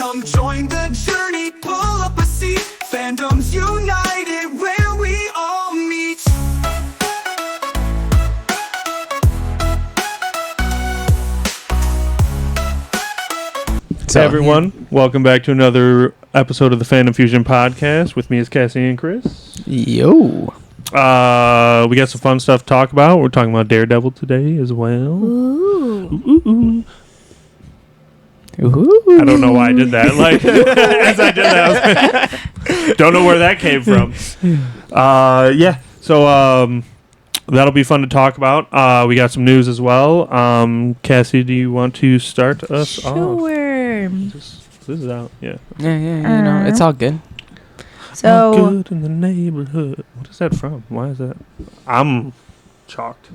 Come join the journey, pull up a seat. Fandoms united, where we all meet. Hey everyone, welcome back to another episode of the Fandom Fusion podcast. With me is Cassie and Chris. Yo. We got some fun stuff to talk about. We're talking about Daredevil today as well. Ooh. I don't know why I did that. Like as I did that, I was like, don't know where that came from. So that'll be fun to talk about. We got some news as well. Cassie, do you want to start us off? Sure. This is out. Yeah. Yeah, you know, it's all good. So All good in the neighborhood. What is that from? Why is that? I'm shocked.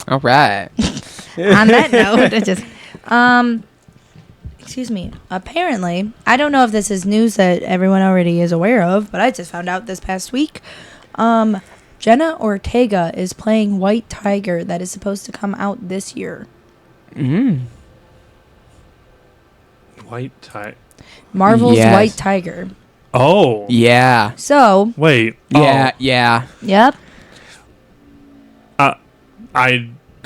All right. on that note, it just excuse me. Apparently, I don't know if this is news that everyone already is aware of, but I just found out this past week. Jenna Ortega is playing White Tiger that is supposed to come out this year. White tie. Marvel's Yes. White Tiger. Oh. Yeah. So, Wait. Yeah, yeah. yep.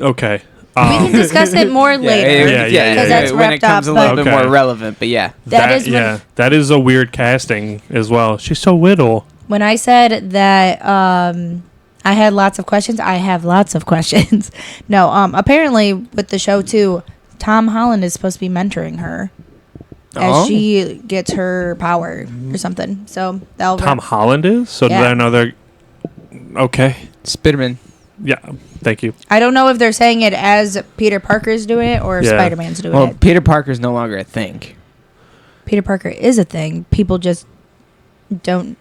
Okay. We can discuss it more later. Yeah. Because that's when it wrapped comes up. a little But bit Okay. more relevant, but yeah. That is a weird casting as well. She's so little. when I said that I had lots of questions, I have lots of questions. No, apparently with the show too, Tom Holland is supposed to be mentoring her as she gets her power or something. So that'll Tom Holland is? So Yeah. did I know they're... Okay. Spiderman. Yeah. Thank you. I don't know if they're saying it as Peter Parker's doing it or if Yeah. Spider-Man's doing Well, it. Peter Parker's no longer a thing. Peter Parker is a thing. People just don't.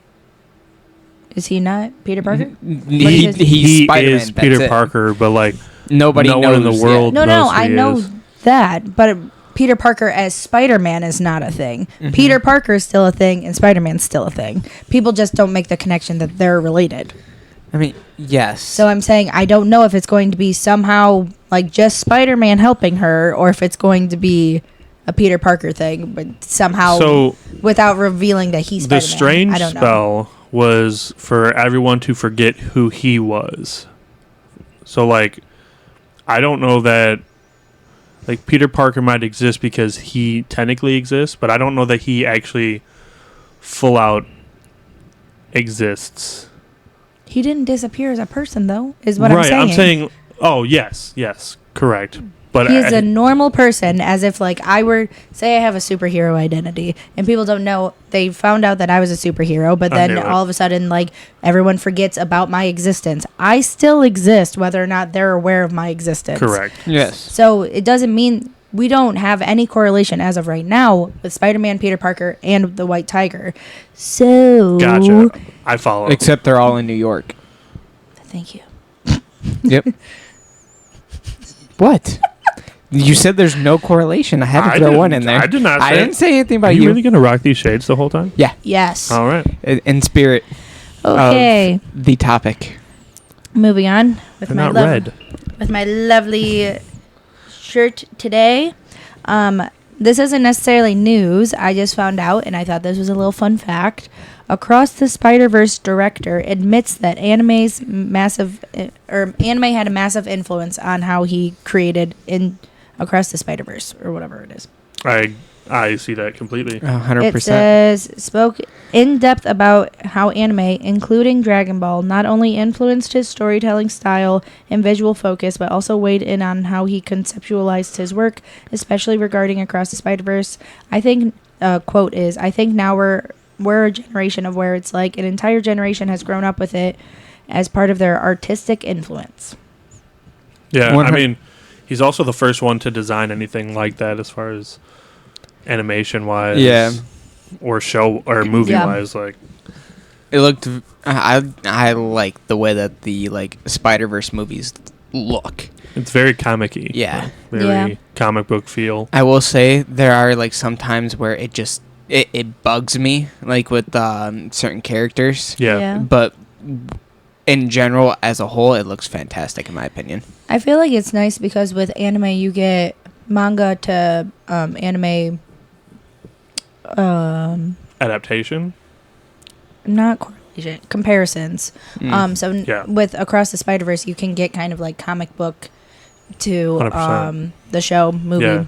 Is he not Peter Parker? He's He Spider-Man. is Peter that's it. Parker, but like Nobody no knows one in the yet. world No, knows who I he know is. that, but Peter Parker as Spider-Man is not a thing. Peter Parker is still a thing, and Spider-Man's still a thing. People just don't make the connection that they're related. I mean, yes. So I'm saying I don't know if it's going to be somehow like just Spider-Man helping her, or if it's going to be a Peter Parker thing, but somehow So without revealing that he's the Spider-Man. strange I don't know. spell was for everyone to forget who he was. So like, I don't know that like Peter Parker might exist because he technically exists, but I don't know that he actually full out exists. He didn't disappear as a person, though, is what Right, I'm saying. Oh yes, correct. But He is a normal person, as if, like, I were, say I have a superhero identity, and people don't know, they found out that I was a superhero, but I then knew it. all of a sudden, like, everyone forgets about my existence. I still exist, whether or not they're aware of my existence. correct. yes. So it doesn't mean we don't have any correlation as of right now with Spider-Man, Peter Parker, and the White Tiger. So... Gotcha. I follow. Except they're all in New York. Thank you. Yep. What? You said there's no correlation. I had to throw one in there. I did not. I didn't say anything about Are you you. really gonna rock these shades the whole time? Yeah. Yes. All right. In spirit Okay. of the topic. Moving on with They're my not red. with my lovely shirt today. This isn't necessarily news. I just found out, and I thought this was a little fun fact. Across the Spider-Verse director admits that anime had a massive influence on how he created in Across the Spider-Verse, or whatever it is. I see that completely. 100%. It says, spoke in depth about how anime, including Dragon Ball, not only influenced his storytelling style and visual focus, but also weighed in on how he conceptualized his work, especially regarding Across the Spider-Verse. I think, quote is, I think now we're a generation of where it's like an entire generation has grown up with it as part of their artistic influence. Yeah, 100 I mean, he's also the first one to design anything like that as far as animation wise. Yeah. Or show or movie wise, like It looked. I like the way that the Spider-Verse movies look. it's very comic-y. Yeah. Very comic book feel. I will say there are some times where it just it bugs me with certain characters. Yeah. But in general, as a whole, it looks fantastic in my opinion. I feel like it's nice because with anime you get manga to anime Adaptation. not correlation, comparisons. So Yeah. with Across the Spider-Verse, you can get kind of like comic book to 100%. the show movie Yeah.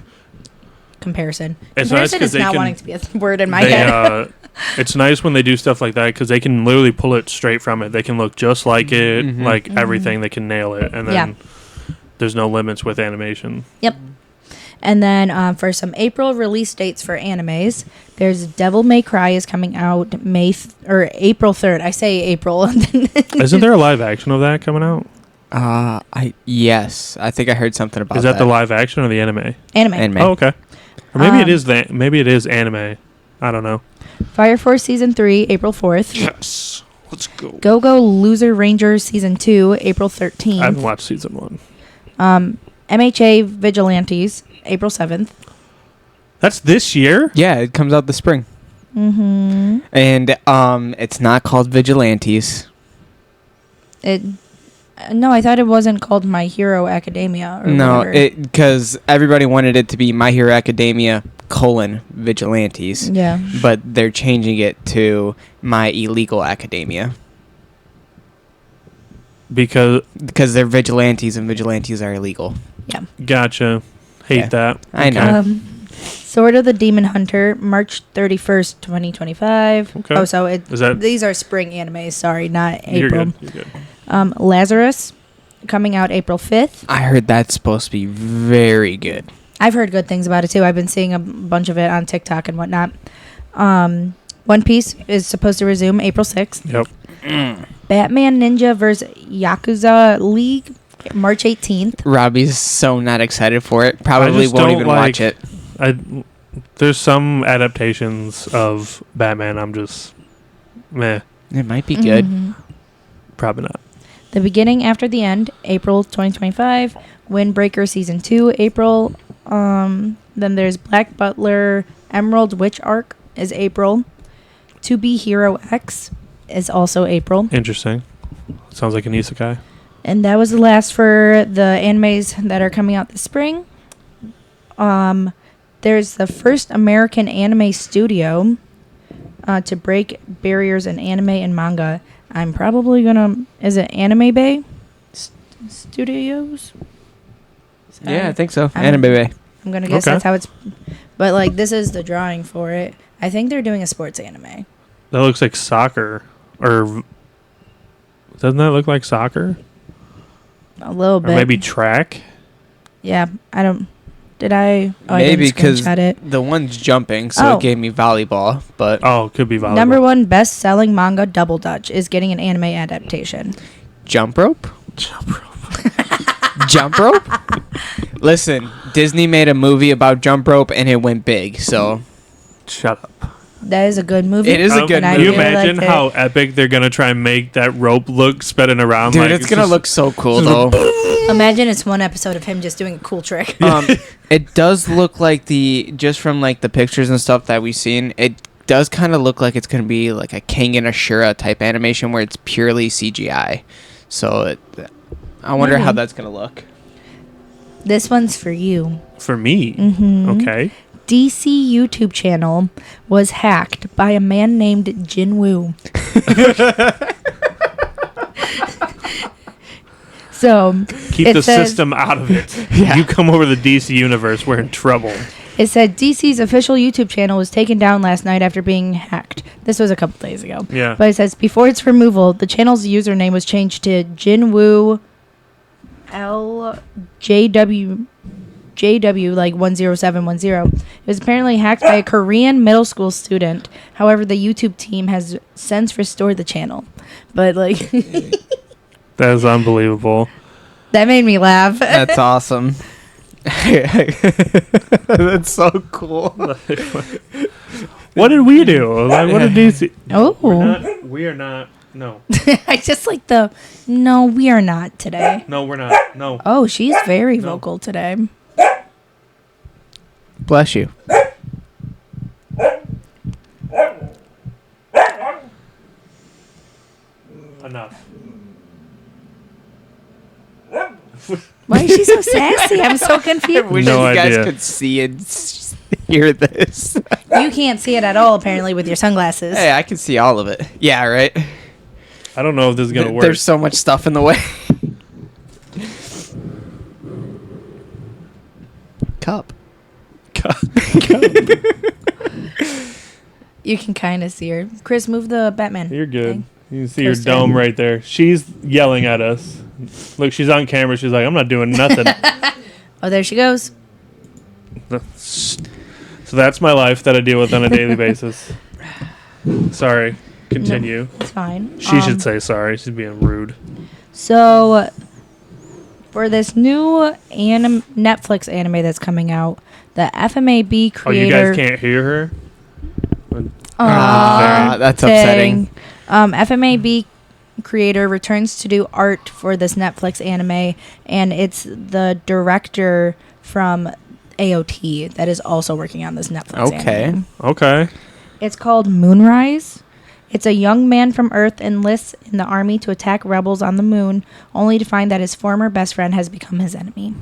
comparison. It's nice Comparison 'cause is they not can- wanting to be a word in my They, head. it's nice when they do stuff like that because they can literally pull it straight from it. They can look just like it, Mhm. like everything. They can nail it, and then Yeah. there's no limits with animation. Yep. And then for some April release dates for animes, there's Devil May Cry is coming out April 3rd. I say April. Isn't there a live action of that coming out? Yes, I think I heard something about Is that the live action or the anime? Anime. Oh, okay. Or maybe it Um, is maybe it is anime. I don't know. Fire Force Season 3, April 4th. Yes, let's go. Go Go Loser Rangers Season 2, April I haven't 13th. watched season 1. MHA Vigilantes, April 7th. That's this year. Yeah, it comes out this spring. Mm-hmm. And it's not called Vigilantes. No, I thought it wasn't called My Hero Academia. Or No, whatever. because everybody wanted it to be My Hero Academia : Vigilantes. Yeah. But they're changing it to My Illegal Academia Because because they're vigilantes and vigilantes are illegal. gotcha. Hate Yeah. that. I know. Sword of the Demon Hunter, March 31st, 2025. Okay. Oh, so Is that these are spring animes. Sorry, not you're April. good? You're good. Lazarus, coming out April 5th. I heard that's supposed to be very good. I've heard good things about it too. I've been seeing a bunch of it on TikTok and whatnot. One Piece is supposed to resume April 6th. Yep. Batman Ninja vs. Yakuza League, March 18th. Robbie's so not excited for it. Probably just won't don't even like- watch it. There's some adaptations of Batman. I'm just meh. It might be good. Mhm. Probably not. The Beginning After the End, April 2025. Windbreaker Season 2, April. Then there's Black Butler, Emerald Witch Arc is April. To Be Hero X is also April. Interesting. Sounds like an isekai. And that was the last for the animes that are coming out this spring. There's the first American anime studio to break barriers in anime and manga. I'm probably gonna. Is it Anime Bay Studios? Yeah, I think so. I'm- Anime Bay. I'm gonna guess Okay. that's how it's. But like, this is the drawing for it. I think they're doing a sports anime. That looks like soccer, or doesn't that look like soccer? A little Or bit. maybe track? Yeah, I don't. Did I? Oh, Maybe I didn't because screenshot it. the one's jumping, so Oh. it gave me volleyball. But Oh, could be volleyball. Number one best-selling manga, Double Dutch, is getting an anime adaptation. jump rope? Jump rope? Listen, Disney made a movie about jump rope and it went big. So Shut up. That is a good movie. It is a good and I Can you movie. really imagine liked how it. epic they're gonna try and make that rope look spinning around? dude, like, it's gonna just- look so cool though. Imagine it's one episode of him just doing a cool trick. It does look like just from like the pictures and stuff that we've seen, it does kind of look like it's gonna be like a King and Ashura type animation where it's purely CGI. So I wonder how Maybe. that's gonna look. This one's for you. for me. Mhm. Okay. DC YouTube channel was hacked by a man named Jin Woo. So Keep It the says- system out of it. You come over to the DC universe, we're in trouble. it said DC's official YouTube channel was taken down last night after being hacked. This was a couple days ago. Yeah. But it says before its removal, the channel's username was changed to Jinwoo JW like 10710. It was apparently hacked by a Korean middle school student. However, the YouTube team has since restored the channel. But like That is unbelievable. that made me laugh. That's awesome. That's so cool. What did we do? Like, what did DC? Oh. We are not. No. I just like no, we are not today. No, we're not. No. Oh, she's very No. vocal today. Bless you. Enough. Why is she so sassy? I'm so confused. Wish No you guys idea. could see it. hear this. You can't see it at all, apparently, with your sunglasses. Hey, I can see all of it. Yeah, right. I don't know if this is gonna work. There's so much stuff in the way. Cup. You can kind of see her. Chris, move the Batman. You're good. thing. You can see Coaster. your dome right there. She's yelling at us. Look, she's on camera. She's like, I'm not doing nothing. Oh, there she goes. So that's my life that I deal with on a daily basis. Sorry. Continue. It's fine. She should say sorry. She's being rude. So, for this new Netflix anime that's coming out, the FMAB Oh, you creator... guys can't hear her? That's upsetting. FMAB creator returns to do art for this Netflix anime, and it's the director from AOT that is also working on this Netflix anime. Okay. It's called Moonrise. It's a young man from Earth enlists in the army to attack rebels on the moon, only to find that his former best friend has become his enemy.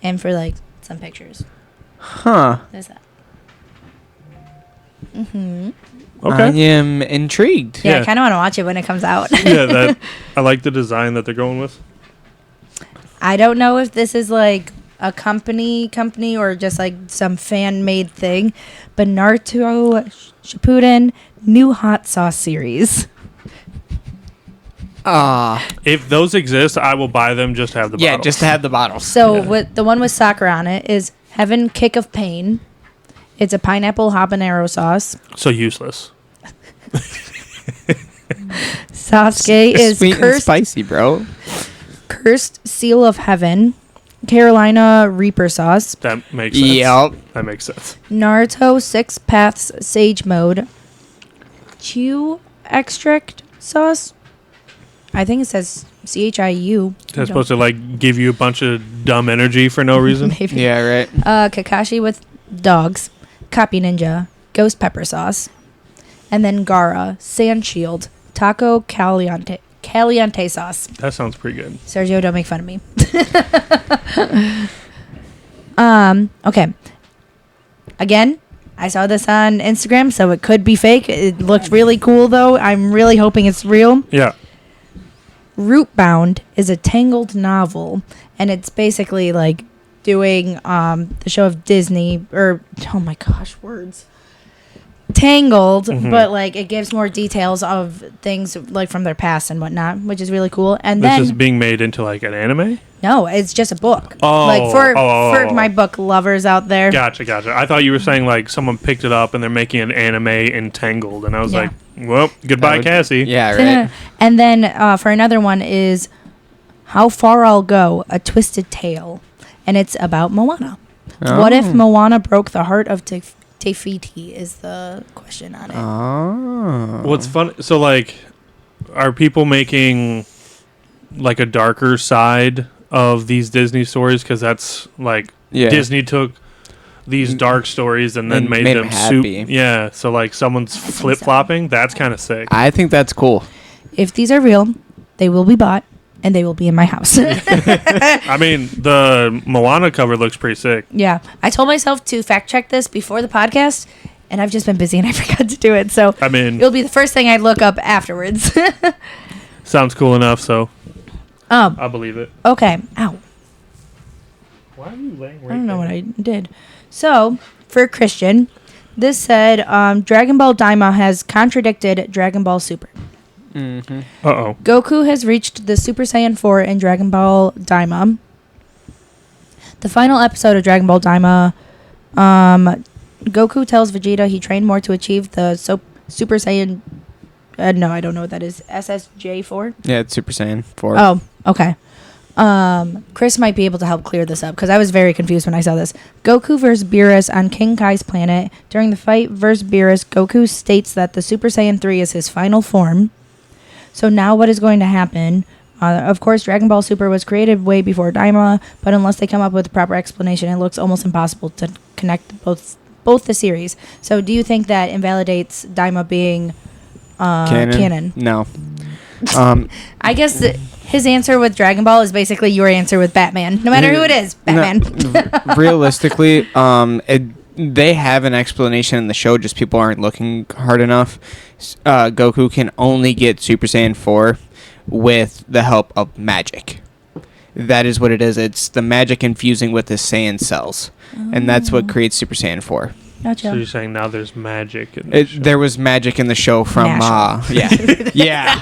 And for like some pictures. Huh. There's that. Mm-hmm. Okay. I am intrigued. Yeah, Yeah. I kind of want to watch it when it comes out. Yeah, I like the design that they're going with. I don't know if this is like a company or just like some fan-made thing, but Naruto Shippuden new hot sauce series. If those exist, I will buy them just to have the Yeah, bottles. just to have the bottles. So Yeah. what the one with Sakura on it is Heaven Kick of Pain. It's a pineapple habanero sauce. So useless. Sasuke is sweet and cursed spicy, bro. Cursed Seal of Heaven. Carolina Reaper sauce. That makes sense. Yep. That makes sense. Naruto Six Paths Sage Mode. Chew extract sauce. I think it says CHIU. That's supposed to like give you a bunch of dumb energy for no reason. Maybe. Yeah, right. Kakashi with dogs. Copy Ninja. Ghost pepper sauce. And then Gara. Sand Shield. Taco Caliente sauce. That sounds pretty good. Sergio, don't make fun of me. Okay. Again, I saw this on Instagram, so it could be fake. It looked really cool, though. I'm really hoping it's real. Yeah. Rootbound is a Tangled novel, and it's basically like doing the show of Disney, or oh my gosh, words. Tangled, but like it gives more details of things like from their past and whatnot, which is really cool. And This then is being made into like an anime? no, it's just a book. Oh, like for oh. my book lovers out there. Gotcha. I thought you were saying like someone picked it up and they're making an anime entangled. And I was Yeah. like, well, goodbye, Cassie. Yeah, right. And then for another one is How Far I'll Go, A Twisted Tale. And it's about Moana. What if Moana broke the heart of Te-Fiti is the question on it. Oh. What's fun? So like, are people making like a darker side of these Disney stories? Because that's like Disney took these dark stories and then And made made them them happy. Yeah, so like someone's flip flopping. That's kind of sick. I think that's cool. If these are real, they will be bought and they will be in my house. I mean, the Moana cover looks pretty sick. Yeah. I told myself to fact check this before the podcast, and I've just been busy and I forgot to do it. So I mean, it'll be the first thing I look up afterwards. sounds cool enough, so I believe it. Okay. Ow. Why are you laying right I don't know what I did. So, for Christian, this said Dragon Ball Daima has contradicted Dragon Ball Super. Uh-oh. Goku has reached the Super Saiyan 4 in Dragon Ball Daima. The final episode of Dragon Ball Daima, Goku tells Vegeta he trained more to achieve the Super Saiyan... no, I don't know what that is. SSJ4? Yeah, it's Super Saiyan 4. Oh, okay. Chris might be able to help clear this up because I was very confused when I saw this. Goku versus Beerus on King Kai's planet. During the fight versus Beerus, Goku states that the Super Saiyan 3 is his final form. So now what is going to happen? Of course, Dragon Ball Super was created way before Daima, but unless they come up with a proper explanation, it looks almost impossible to connect both the series. So do you think that invalidates Daima being canon? No. I guess his answer with Dragon Ball is basically your answer with Batman. No matter who it is, Batman. Realistically, they have an explanation in the show, just people aren't looking hard enough. Goku can only get Super Saiyan 4 with the help of magic. That is what it is. It's the magic infusing with the Saiyan cells. And that's what creates Super Saiyan 4. Gotcha. So you're saying now there's magic in the show. There was magic in the show from... yeah.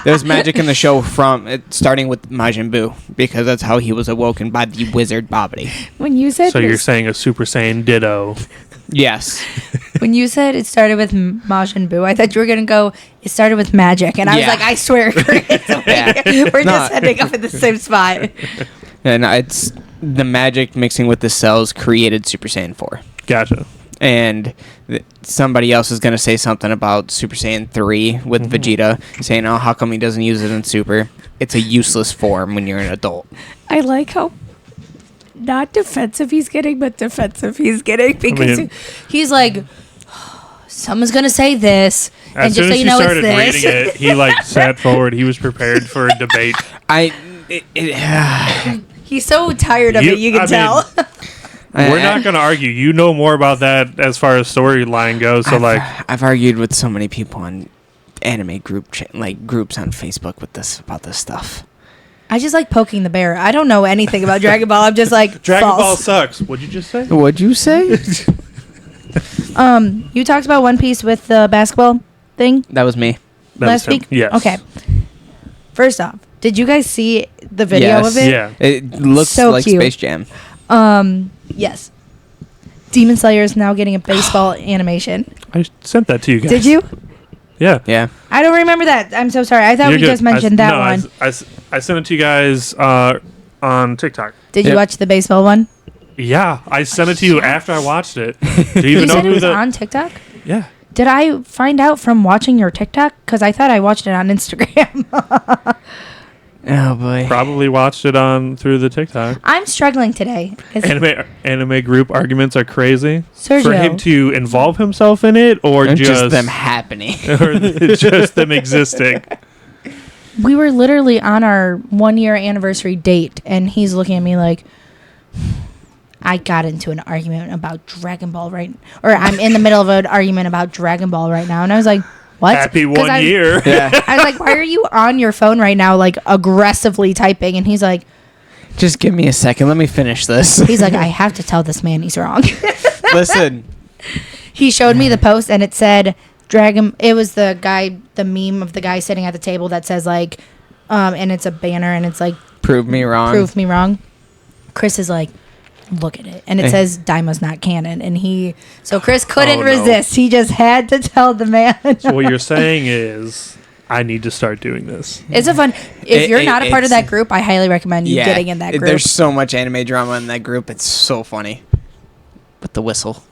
There was magic in the show from... starting with Majin Buu, because that's how he was awoken by the wizard Babidi. When you said So you're saying a Super Saiyan Ditto. Yes. When you said it started with Majin Buu, I thought you were going to go, it started with magic. And I was like, I swear, Chris, we're just ending up at the same spot. And it's the magic mixing with the cells created Super Saiyan 4. Gotcha. And somebody else is going to say something about Super Saiyan 3 with Vegeta, saying, oh, how come he doesn't use it in Super? It's a useless form when you're an adult. I like how not defensive he's getting, but defensive he's getting, because he's like, someone's going to say this, and As just soon so as you he know started it's this. reading it, he like sat forward. He was prepared for a debate. He's so tired of it, you can tell. We're not going to argue. You know more about that as far as storyline goes. So I've argued with so many people on anime groups on Facebook about this stuff. I just like poking the bear. I don't know anything about Dragon Ball. I'm just like, Dragon false. Ball sucks. What'd you just say? What'd you say? You talked about One Piece with the basketball thing That was me. last week? Yes. Okay. First off, did you guys see the video Yes. of it? Yeah. It looks So like cute. Space Jam. Yes. Demon Slayer is now getting a baseball animation. I sent that to you guys. Did you? Yeah. Yeah. I don't remember that. I'm so sorry. I thought You're we good. just mentioned that one. I sent it to you guys on TikTok. Did you Yep. watch the baseball one? Yeah, I sent it to you after I watched it. Do you You even know said it who was the? on TikTok? Yeah. Did I find out from watching your TikTok? Because I thought I watched it on Instagram. Oh boy. Probably watched it through the TikTok. I'm struggling today. Anime group arguments are crazy. Sergio. For him to involve himself in it, or And just just them happening. or just them existing. We were literally on our 1-year anniversary date, and he's looking at me like, I got into an argument about Dragon Ball or I'm in the middle of an argument about Dragon Ball right now. And I was like, what? Happy 'Cause 1 year. Yeah. I was like, why are you on your phone right now, like aggressively typing? And he's like, Just give me a second. Let me finish this. I have to tell this man he's wrong. Listen. He showed me the post, and it said it was the meme of the guy sitting at the table that says like, and it's a banner, and it's like, Prove me wrong. prove me wrong. Chris is like, look at it, and it says Daima's not canon, and so Chris couldn't Oh, no. resist. He just had to tell the man. So what you're saying is, I need to start doing this. It's a fun. If you're not a part of that group, I highly recommend you getting in that group. There's so much anime drama in that group. It's so funny. With the whistle.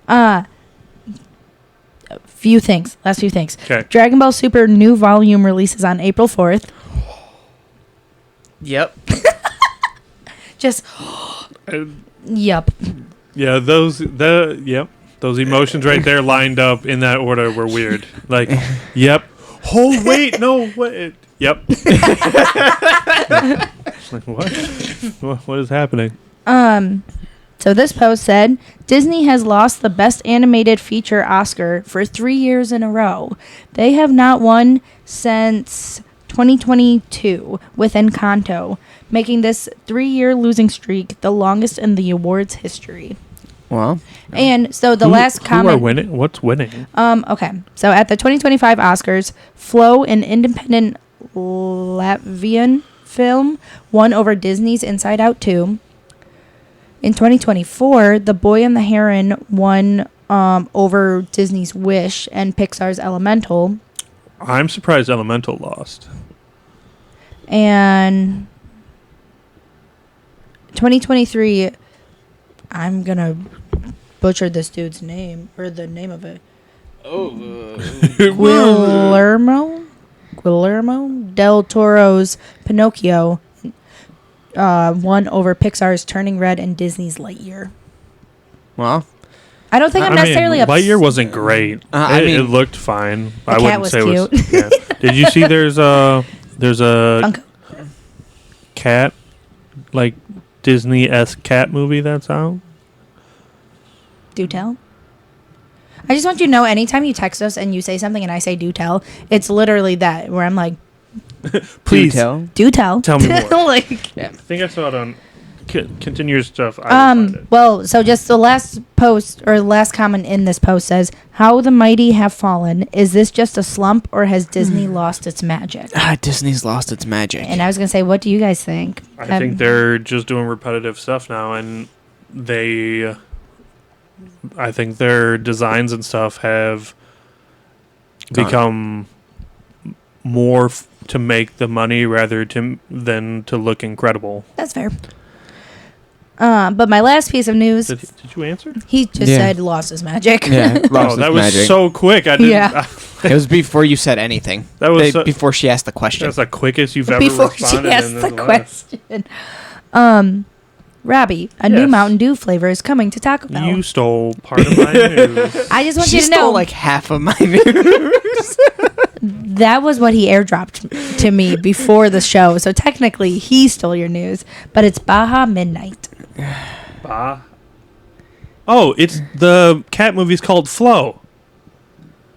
Last few things. Okay. Dragon Ball Super new volume releases on April 4th. Yep. Just, yep. Yeah, those emotions right there lined up in that order were weird. Like, yep. Oh wait, no, what? Yep. Like, what? What is happening? So this post said, Disney has lost the Best Animated Feature Oscar for 3 years in a row. They have not won since 2022 with Encanto, making this 3-year losing streak the longest in the awards history. Well. And so the last Who comment... are winning? What's winning? Okay. So at the 2025 Oscars, Flow, an independent Latvian film, won over Disney's Inside Out 2. In 2024, The Boy and the Heron won over Disney's Wish and Pixar's Elemental. I'm surprised Elemental lost. And 2023, I'm going to butcher this dude's name, or the name of it. Guillermo del Toro's Pinocchio won over Pixar's Turning Red and Disney's Lightyear. Well. I don't think I'm necessarily upset. Lightyear wasn't great. It looked fine. I cat wouldn't was say cute. it was. Yeah. Did you see? There's a Funko. cat, like Disney-esque cat movie that's out. Do tell. I just want you to know, anytime you text us and you say something and I say do tell, it's literally that where I'm like, Please do tell. tell me more. Like, I think I saw it on. Continue your stuff. I will find it. well, so just the last post or last comment in this post says, "How the mighty have fallen. Is this just a slump or has Disney lost its magic?" Disney's lost its magic. And I was gonna say, what do you guys think? I think they're just doing repetitive stuff now, and I think their designs and stuff have become more to make the money rather than to look incredible. That's fair. But my last piece of news, Did you answer? he just said lost his magic. Yeah, lost that its was magic. so quick. I didn't. Yeah. It was before you said anything. That was before she asked the question. that's the quickest you've ever Before she responded. asked in the life. question. Robbie, a new Yes. Mountain Dew flavor is coming to Taco Bell. You stole part of my news. I just want She you to stole know like half of my news. that was what he airdropped to me before the show. So technically, he stole your news, but it's Baja Midnight. Bah. Oh, it's the cat movie's called Flow.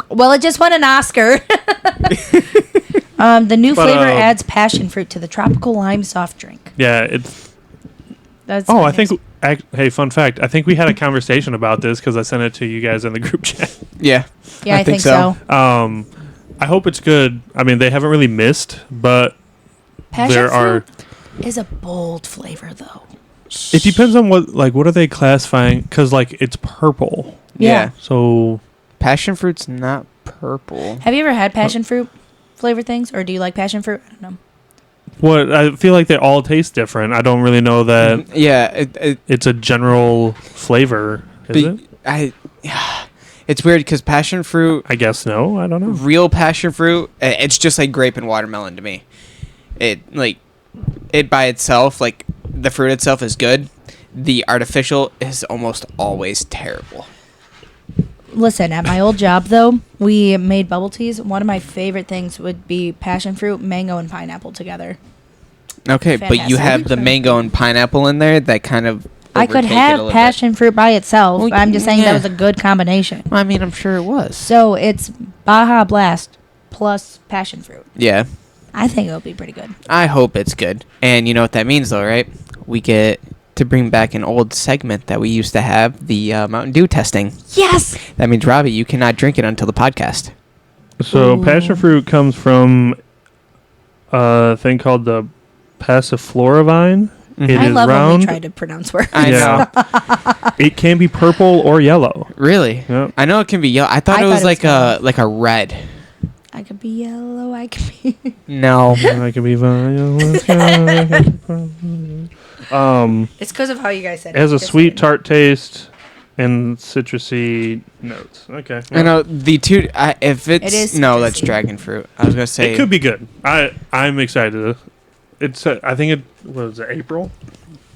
Well, it just won an Oscar. The new But, flavor adds passion fruit to the tropical lime soft drink. Yeah, it's. That's Oh, my I think. news. Hey, fun fact. I think we had a conversation about this because I sent it to you guys in the group chat. Yeah. Yeah, I think so. I hope it's good. I mean, they haven't really missed, but Passion there fruit are. is a bold flavor, though. It depends on what are they classifying? Because it's purple. Yeah. So Passion fruit's not purple. Have you ever had passion fruit flavor things, or do you like passion fruit? I don't know. what I feel like they all taste different. I don't really know that Yeah. it's a general flavor. Is it? It's weird because passion fruit, I guess no. I don't know. real passion fruit, it's just like grape and watermelon to me. It by itself, like the fruit itself is good. The artificial is almost always terrible. Listen, at my old job, though, we made bubble teas. One of my favorite things would be passion fruit, mango, and pineapple together. Okay, but you Fantastic. have the mango and pineapple in there that kind of I could overtake it a have little bit. passion fruit by itself. Well, I'm just saying yeah. that was a good combination. I mean, I'm sure it was. So it's Baja Blast plus passion fruit. Yeah, I think it'll be pretty good. I hope it's good. And you know what that means, though, right? We get to bring back an old segment that we used to have, the Mountain Dew testing. Yes! That means, Robbie, you cannot drink it until the podcast. So Ooh. passion fruit comes from a thing called the passiflora vine. It I is love when round. we try to pronounce words. I know. It can be purple or yellow. Really? Yep. I know it can be yellow. I thought it was like a red. I could be yellow, I could be... No. I can be violet. It's because of how you guys said It it. has a Just sweet saying. tart taste and citrusy notes. Okay. I know the two. If it's It is no, that's citrusy. dragon fruit. I was gonna say It could be good. I'm excited. It's I think it was April.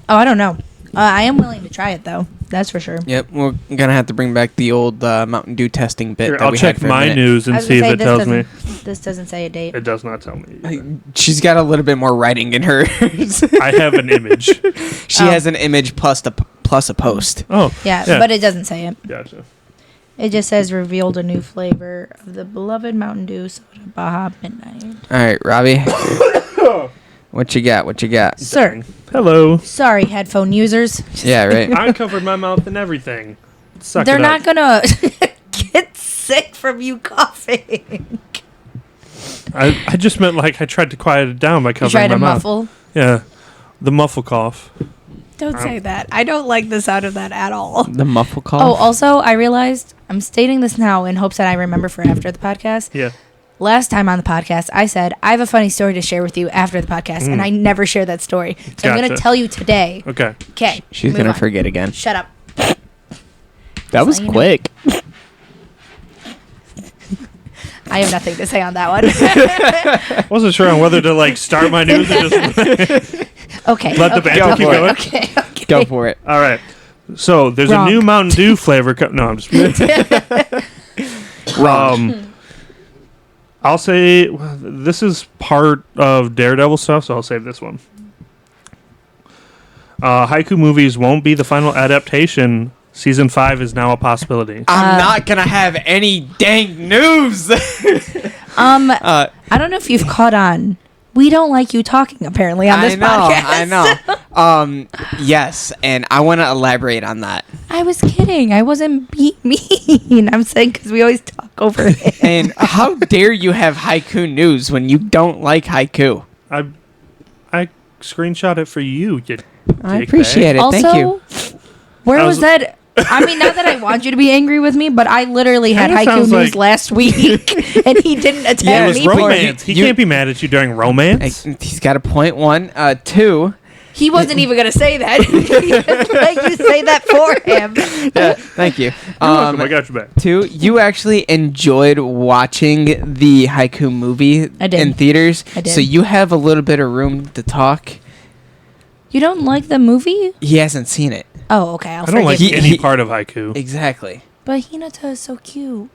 Oh, I don't know. I am willing to try it, though. That's for sure. Yep, we're gonna have to bring back the old Mountain Dew testing bit. Here, that I'll we check had for a my minute. news I and was see gonna if say, it tells me. This doesn't say a date. It does not tell me. either. She's got a little bit more writing in hers. I have an image. She Oh. has an image plus a post. Oh, Yeah, yeah. but it doesn't say it. Gotcha. It just says revealed a new flavor of the beloved Mountain Dew soda, Baja Midnight. All right, Robbie. What you got? What you got? Sir, Hello. sorry, headphone users. Yeah, right. I covered my mouth and everything. Suck They're it not up. gonna get sick from you coughing. I just meant I tried to quiet it down by You covering try my to mouth. muffle. Yeah, the muffle cough. Don't say that. I don't like the sound of that at all. The muffle call. Oh, also, I realized I'm stating this now in hopes that I remember for after the podcast. Yeah. Last time on the podcast, I said, I have a funny story to share with you after the podcast, and I never shared that story. So I'm going to Gotcha. tell you today. Okay. Okay. She's move gonna on. forget again. Shut up. That was you know. quick. I have nothing to say on that one. Wasn't sure on whether to start my news or just Okay. let the okay, banter Go keep for it. going. Okay. Go for it. All right. So there's Wrong. a new Mountain Dew flavor. No, I'm just. I'll say this is part of Daredevil stuff, so I'll save this one. Haiku movies won't be the final adaptation. Season 5 is now a possibility. I'm not gonna have any dang news. I don't know if you've caught on. We don't like you talking apparently on this podcast. I know. Yes, and I want to elaborate on that. I was kidding. I wasn't being mean. I'm saying because we always talk over it. And how dare you have haiku news when you don't like haiku? I screenshot it for you. I appreciate it. Also, Thank you. Where was that? I mean, not that I want you to be angry with me, but I literally had Kinda haiku sounds news like- last week, and he didn't attack Yeah, It was me for it. romance. He You- can't be mad at you during romance. He's got a point. 1, 2. He wasn't even gonna say that. Like you say that for him. Yeah, thank you. You're welcome. I got your back. 2, you actually enjoyed watching the haiku movie I did. in theaters, I did. so you have a little bit of room to talk. You don't like the movie? He hasn't seen it. Oh, okay. I'll I don't like forgive you. any part of haiku. Exactly. But Hinata is so cute.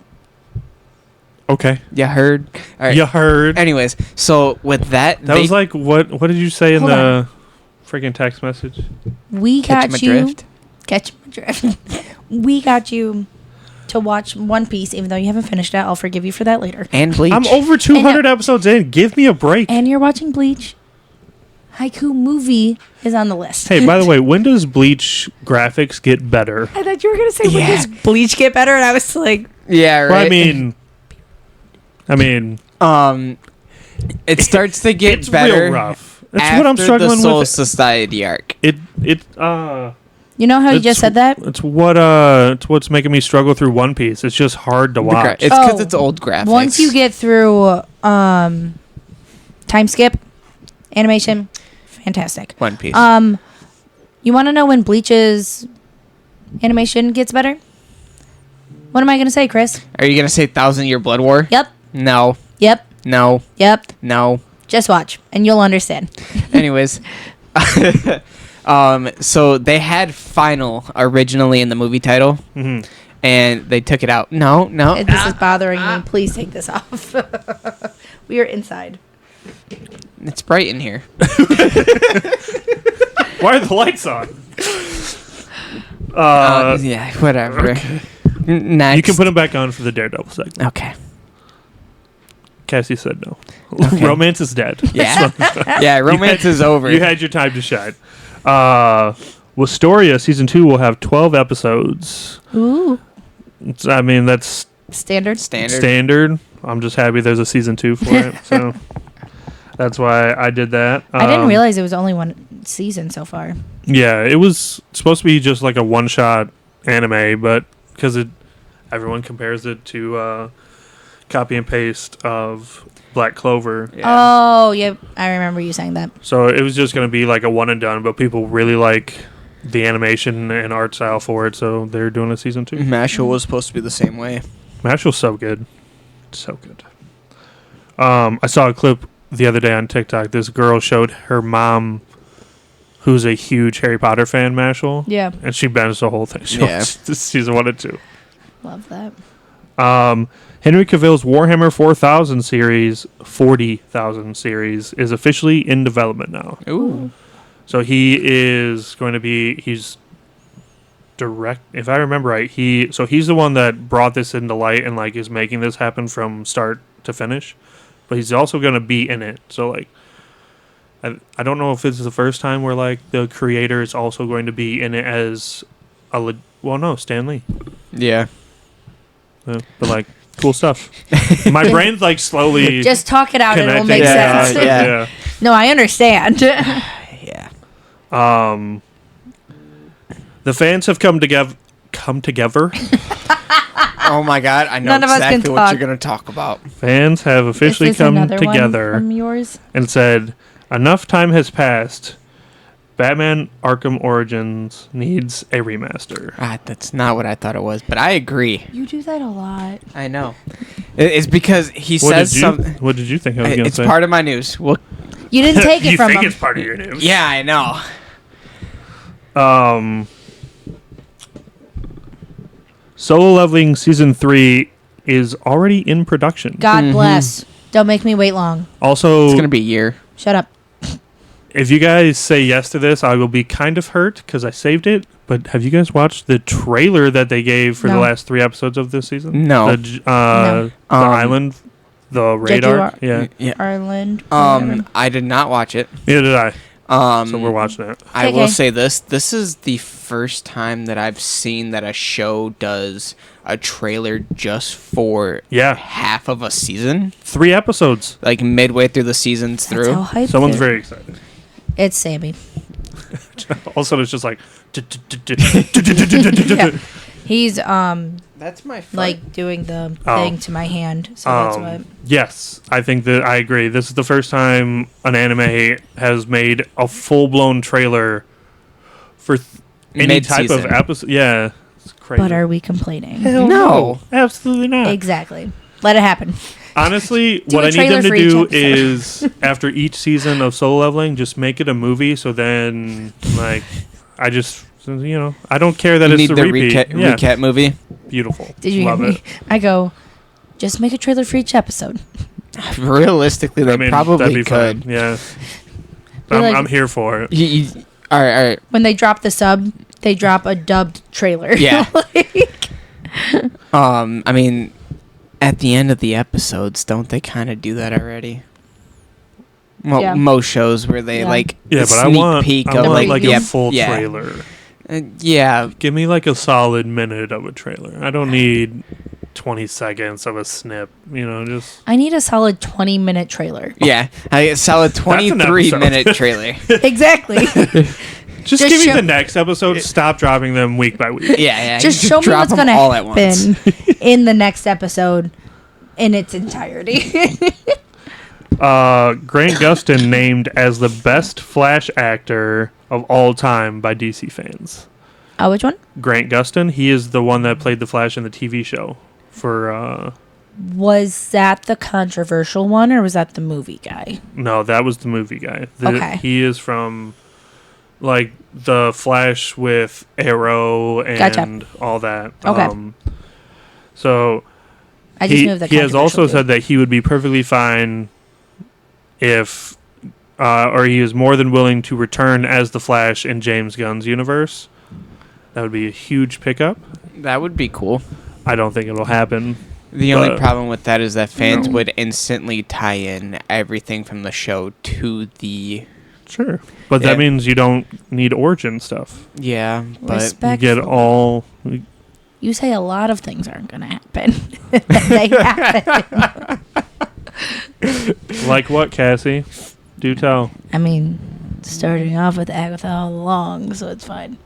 Okay. You heard? All right. You heard. Anyways, so with that, That was like what did you say in Hold the freaking text message? We Catch got my you. drift. Catch my drift. We got you to watch One Piece, even though you haven't finished it. I'll forgive you for that later. And Bleach. I'm over 200 episodes in. Give me a break. And you're watching Bleach. Haiku movie is on the list. Hey, by the way, when does Bleach graphics get better? I thought you were gonna say when Yeah. does Bleach get better, and I was like, Yeah, right. Well, I mean, it starts to get it's better. real rough. That's what I'm after struggling the Soul with. Society arc. It you know how you It's- just said that? it's what's making me struggle through One Piece. It's just hard to watch. It's because Oh. it's old graphics. Once you get through time skip animation, fantastic. One Piece. You want to know when Bleach's animation gets better? What am I gonna say, Chris? Are you gonna say 1,000-Year Blood War? Yep, No. yep, No. yep. No. Just watch, and you'll understand. Anyways, so they had final originally in the movie title, Mhm. and they took it out. No. This is bothering me. Please take this off. We are inside. It's bright in here. Why are the lights on? Yeah, whatever. Next. You can put them back on for the Daredevil segment. Okay. Cassie said no. Okay. Romance is dead. Yeah. Yeah. Romance is over. You had your time to shine. Wisteria season 2 will have 12 episodes. Ooh, I mean, that's standard. standard. I'm just happy there's a season 2 for it. So that's why I did that. I didn't realize it was only one season so far. Yeah, it was supposed to be just like a one-shot anime, but because everyone compares it to copy and paste of Black Clover. Yeah. Oh, yeah, I remember you saying that. So it was just going to be like a one and done, but people really like the animation and art style for it, so they're doing a season 2. Mashal was supposed to be the same way. Mashal's so good. So good. I saw a clip the other day on TikTok. This girl showed her mom, who's a huge Harry Potter fan, Mashal. Yeah, And she binged the whole thing. She Yeah. watched season 1 and 2. love that. Henry Cavill's Warhammer 4000 series, 40,000 series, is officially in development now. Ooh. So he is going to be, he's direct, if I remember right, he's the one that brought this into light and like is making this happen from start to finish. But he's also going to be in it. So like, I don't know if it's the first time where like the creator is also going to be in it as Stan Lee. Yeah. But like, cool stuff. My brain's like slowly Just talk it out and it will connecting. make Yeah, sense. yeah. No, I understand. Yeah. The fans have come together. Oh my God! I know None of us can exactly what talk. you're gonna talk about. Fans have officially Is this come another one together from yours? and said, enough time has passed. Batman Arkham Origins needs a remaster. That's not what I thought it was, but I agree. You do that a lot. I know. It's because he What says did you? something. What did you think I was going to It's say? part of my news. Well, You didn't take it you from think him. it's part of your news? yeah, I know. Solo Leveling Season 3 is already in production. God bless. Don't make me wait long. Also, It's gonna be a year. Shut up. if you guys say yes to this, I will be kind of hurt because I saved it. But have you guys watched the trailer that they gave for the No. last 3 episodes of this season? No. The No. island, the radar. Yeah. Yeah. Ireland. whatever. I did not watch it. Neither did I. So So we're watching it. I Okay. will say this. This is the first time that I've seen that a show does a trailer just for Yeah. half of a season. 3 episodes. Like midway through the seasons That's how through. hyped Someone's it- very excited. It's Sammy. All of a sudden, it's just like. Yeah. He's That's my like doing the Oh. thing to my hand. So that's what. Yes, I think that I agree. This is the first time an anime has made a full-blown trailer for any type of Mid-season. episode. Yeah, it's crazy. But are we complaining? Hell No. absolutely not. Exactly. Let it happen. Honestly, Do what a I need trailer them to for each do episode. is after each season of Solo Leveling, just make it a movie. So then, like, I just I don't care that You it's need a the repeat. Yeah, recap movie. beautiful. Did you Love hear me? it. I go, just make a trailer for each episode. Realistically, they I mean, probably that'd be could. fine. Yeah, Be like- I'm here for it. All right. When they drop the sub, they drop a dubbed trailer. Yeah. Like- I mean, at the end of the episodes, don't they kind of do that already? Well, Yeah. most shows where they Yeah. like Yeah, but I sneak want peek I of want like, like the a ep- full yeah. trailer. Yeah, Give me like a solid minute of a trailer. I don't need 20 seconds of a snip. Just I need a solid 20-minute trailer. yeah. A solid an 23-minute episode. trailer. Exactly. just Just give me show- the next episode. Stop dropping them week by week. Yeah. Just show me drop what's them going to all at once. happen in the next episode in its entirety. Grant Gustin named as the best Flash actor of all time by DC fans. Which one? Grant Gustin, he is the one that played the Flash in the TV show for Was that the controversial one or was that the movie guy? no, that was the movie guy. Okay. He is from like the Flash with Arrow and Gotcha. all that. Okay. So I just knew he, the he has also controversial said that he would be perfectly fine if or he is more than willing to return as the Flash in James Gunn's universe. That would be a huge pickup. That would be cool. I don't think it'll happen. The only But- problem with that is that fans No. would instantly tie in everything from the show to the Sure. But Yeah. that means you don't need origin stuff. yeah, but Respect. You get all You say a lot of things aren't going to happen. They happen. like what, Cassie? Do tell. I mean, starting off with Agatha all along, so it's fine.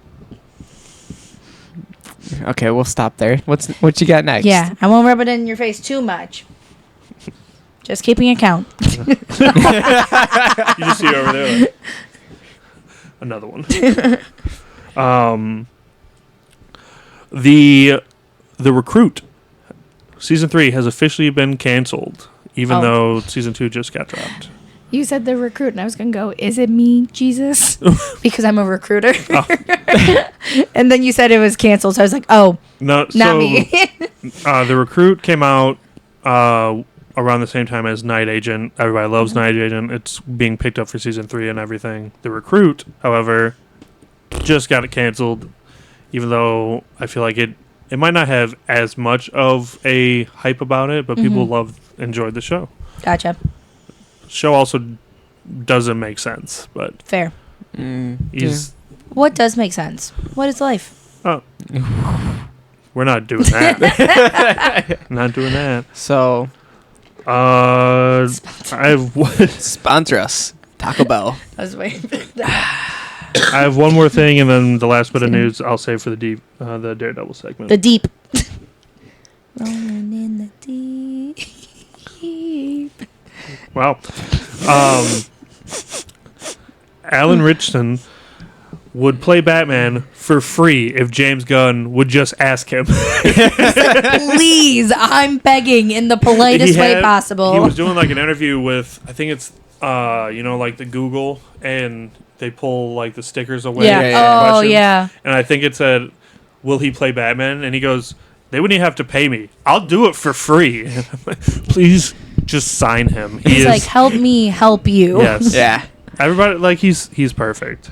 okay, we'll stop there. What you got next? Yeah, I won't rub it in your face too much. Just keeping account. You just see over there. Like, another one. The Recruit season 3 has officially been canceled, even Oh. though season 2 just got dropped. You said the recruit, and I was going to go, is it me, Jesus? Because I'm a recruiter. And then you said it was canceled, so I was like, oh, No, not so me. The Recruit came out around the same time as Night Agent. Everybody loves Night Agent. It's being picked up for season 3 and everything. The Recruit, however, just got it canceled, even though I feel like it might not have as much of a hype about it, but people enjoyed the show. Gotcha. Show also doesn't make sense, but Fair. he's What does make sense? What is life? we're not doing that. Not doing that. So I have sponsor us, Taco Bell. I was waiting for that. I have one more thing, and then the last bit of news I'll save for the Daredevil segment. The deep. Rolling in the deep. Wow. Alan Richardson would play Batman for free if James Gunn would just ask him. Please, I'm begging in the politest way possible. He was doing like an interview with, I think it's, like the Google, and they pull like the stickers away. yeah. Yeah, yeah, Oh, questions. yeah. And I think it said, will he play Batman? And he goes, They wouldn't even have to pay me. I'll do it for free. Please just sign him. He's like, help me help you. Yes. Yeah. Everybody, like, he's perfect.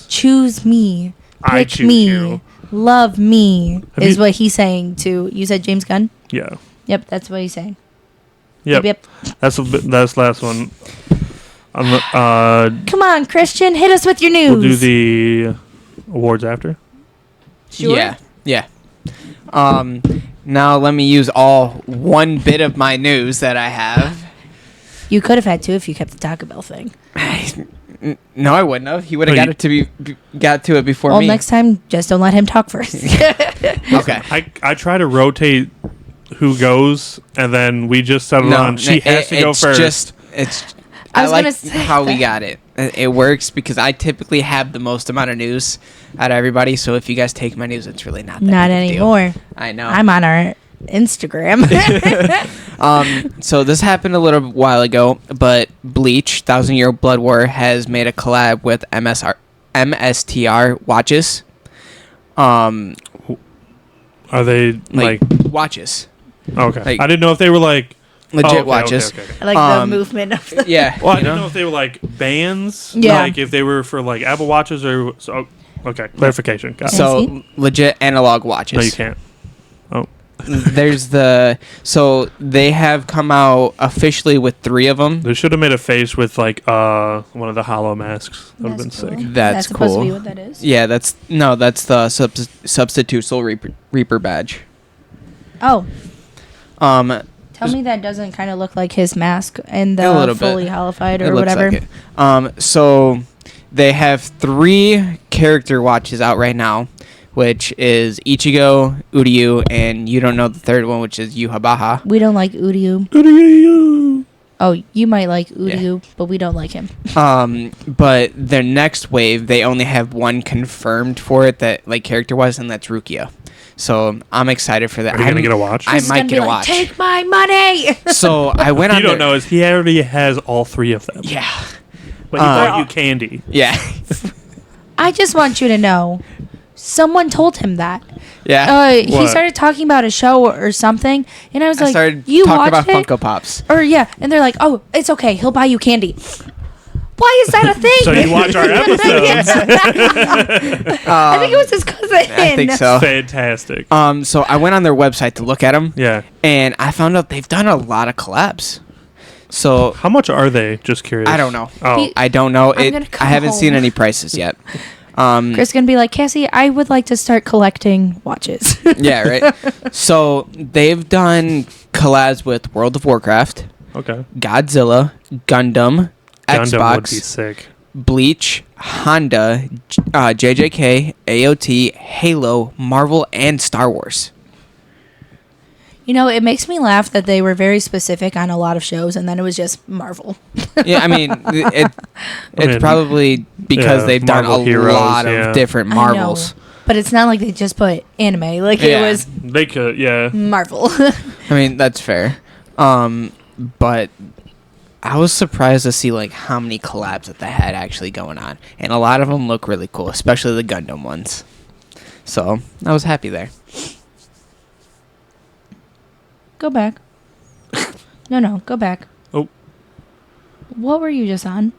Choose me. I Pick choose me. you. Love me Have is you- what he's saying to, you said James Gunn? Yeah. Yep, that's what he's saying. Yep. Yep. That's the last one. Come on, Christian, hit us with your news. We'll do the awards after. Sure. Yeah. Yeah. Now let me use all one bit of my news that I have. You could have had two if you kept the Taco Bell thing. No, I wouldn't have. He would have No, got to it before Well, me. next time, just don't let him talk first. Okay. I try to rotate who goes, and then we just settle on she has to go first. I I was like gonna say how we that. got it. It works because I typically have the most amount of news out of everybody. So if you guys take my news, it's really not that Not big of a deal. anymore. I know. I'm on our Instagram. So this happened a little while ago, but Bleach, 1,000 Year Blood War, has made a collab with MSTR watches. Are they like watches, okay? like- I didn't know if they were like legit okay, watches. okay. I like the Um, movement of the. Yeah. Well, I you didn't know? know if they were like bands. Yeah. Like if they were for like Apple Watches or so. Okay, clarification. Got it. So see? legit analog watches. No, you can't. Oh, There's so they have come out officially with 3 of them. they should have made a face with like one of the hollow masks. That would have been That's cool. sick. That's supposed to be cool. what that is. Yeah, that's the substitute Soul Reaper badge. Oh, Um, tell me that doesn't kind of look like his mask in A little the bit. fully hollified it or looks whatever. like it. So they have 3 character watches out right now, which is Ichigo, Uryu, and you don't know the third one, which is Yuhabaha. We don't like Uryu. Oh, you might like Uryu, but we don't like him. But their next wave, they only have 1 confirmed for it that like character wise, and that's Rukia. So I'm excited for that. Are you gonna get a watch? I Chris is might gonna get be a like, watch. Take my money. So I went You on. don't know is he already has all 3 of them. Yeah. But he bought you candy. Yeah. I just want you to know, someone told him that. Yeah. He What? started talking about a show or something, and I was I like, started "You talking watched about it?" Funko Pops. Or yeah, and they're like, "Oh, it's okay. He'll buy you candy." Why is that a thing? So you watch our episodes. I think it was his cousin. I think so. Fantastic. So I went on their website to look at them, Yeah. and I found out they've done a lot of collabs. So How much are they? Just curious. I don't know. Oh, He- I don't know. I'm gonna I come haven't seen home. any prices yet. Chris gonna be like, Cassie, I would like to start collecting watches. Yeah, right. So they've done collabs with World of Warcraft, okay. Godzilla, Gundam, Gundam would be Xbox, sick. Bleach, Honda, JJK, AOT, Halo, Marvel, and Star Wars. You know, it makes me laugh that they were very specific on a lot of shows, and then it was just Marvel. Yeah, I mean, it's mean, probably because yeah, thing done Marvel a heroes, lot yeah. of different I Marvels. know, but it's not like they just put anime. Like Yeah. it was They could, yeah. Marvel. I mean, that's fair. But I was surprised to see like how many collabs that they had actually going on, and a lot of them look really cool, especially the Gundam ones. So I was happy there. Go back. No, go back. Oh. What were you just on?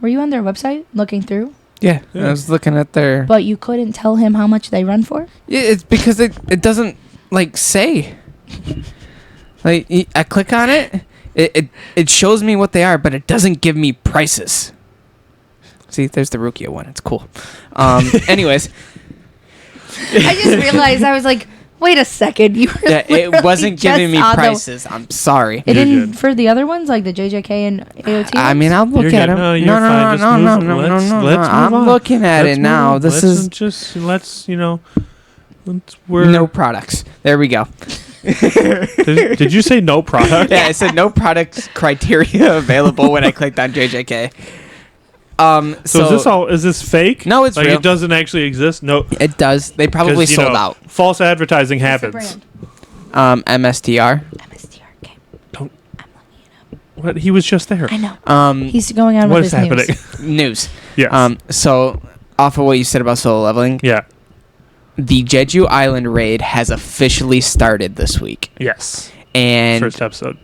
Were you on their website looking through? Yeah, Yeah. I was looking at their. But you couldn't tell him how much they run for? Yeah, it's because it doesn't like say. Like I click on it, it shows me what they are, but it doesn't give me prices. See, there's the Rukia one. It's cool. Anyways, I just realized, I was like, wait a second. You were yeah, literally it wasn't giving me just on the- prices. I'm sorry. It You're didn't good. for the other ones, like the JJK and AOT. I mean, I'll look You're at good. them. No, you're No, fine. Just move- let's move I'm on. looking at Let's it move now. on. This Let's is just let's we're no products. There we go. did you say no product? Yeah, it said no product criteria available when I clicked on JJK. So is this fake? No, it's like real. it doesn't actually exist. No, It does. They probably 'cause, you sold know, out. False advertising What's the happens. brand? MSTR. MSTR. Okay. Don't- I'm looking it up. What? He was just there. I know. He's going on What with is his happening? news. News. Yes. So off of what you said about solo leveling, Yeah. the Jeju Island raid has officially started this week. Yes. And First episode.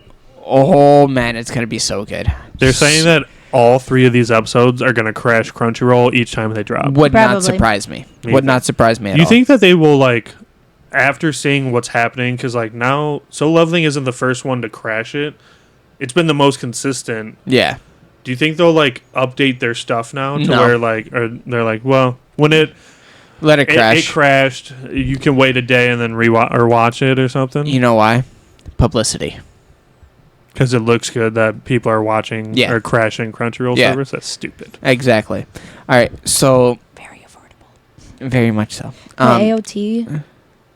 oh man, it's gonna be so good. They're saying that all 3 of these episodes are going to crash Crunchyroll each time they drop. Would not Probably. surprise me. Me Would either. not surprise me at You all. think that they will, like, after seeing what's happening, because, like, now So Leveling isn't the first one to crash it. It's been the most consistent. Yeah. Do you think they'll, like, update their stuff now to No. where, like, or they're like, well, when it Let it crash. it crashed, you can wait a day and then rewatch or watch it or something? You know why? Publicity. Because it looks good that people are watching Yeah. or crashing Crunchyroll Yeah. servers? That's stupid. Exactly. All right. So Very affordable. very much so. The AOT,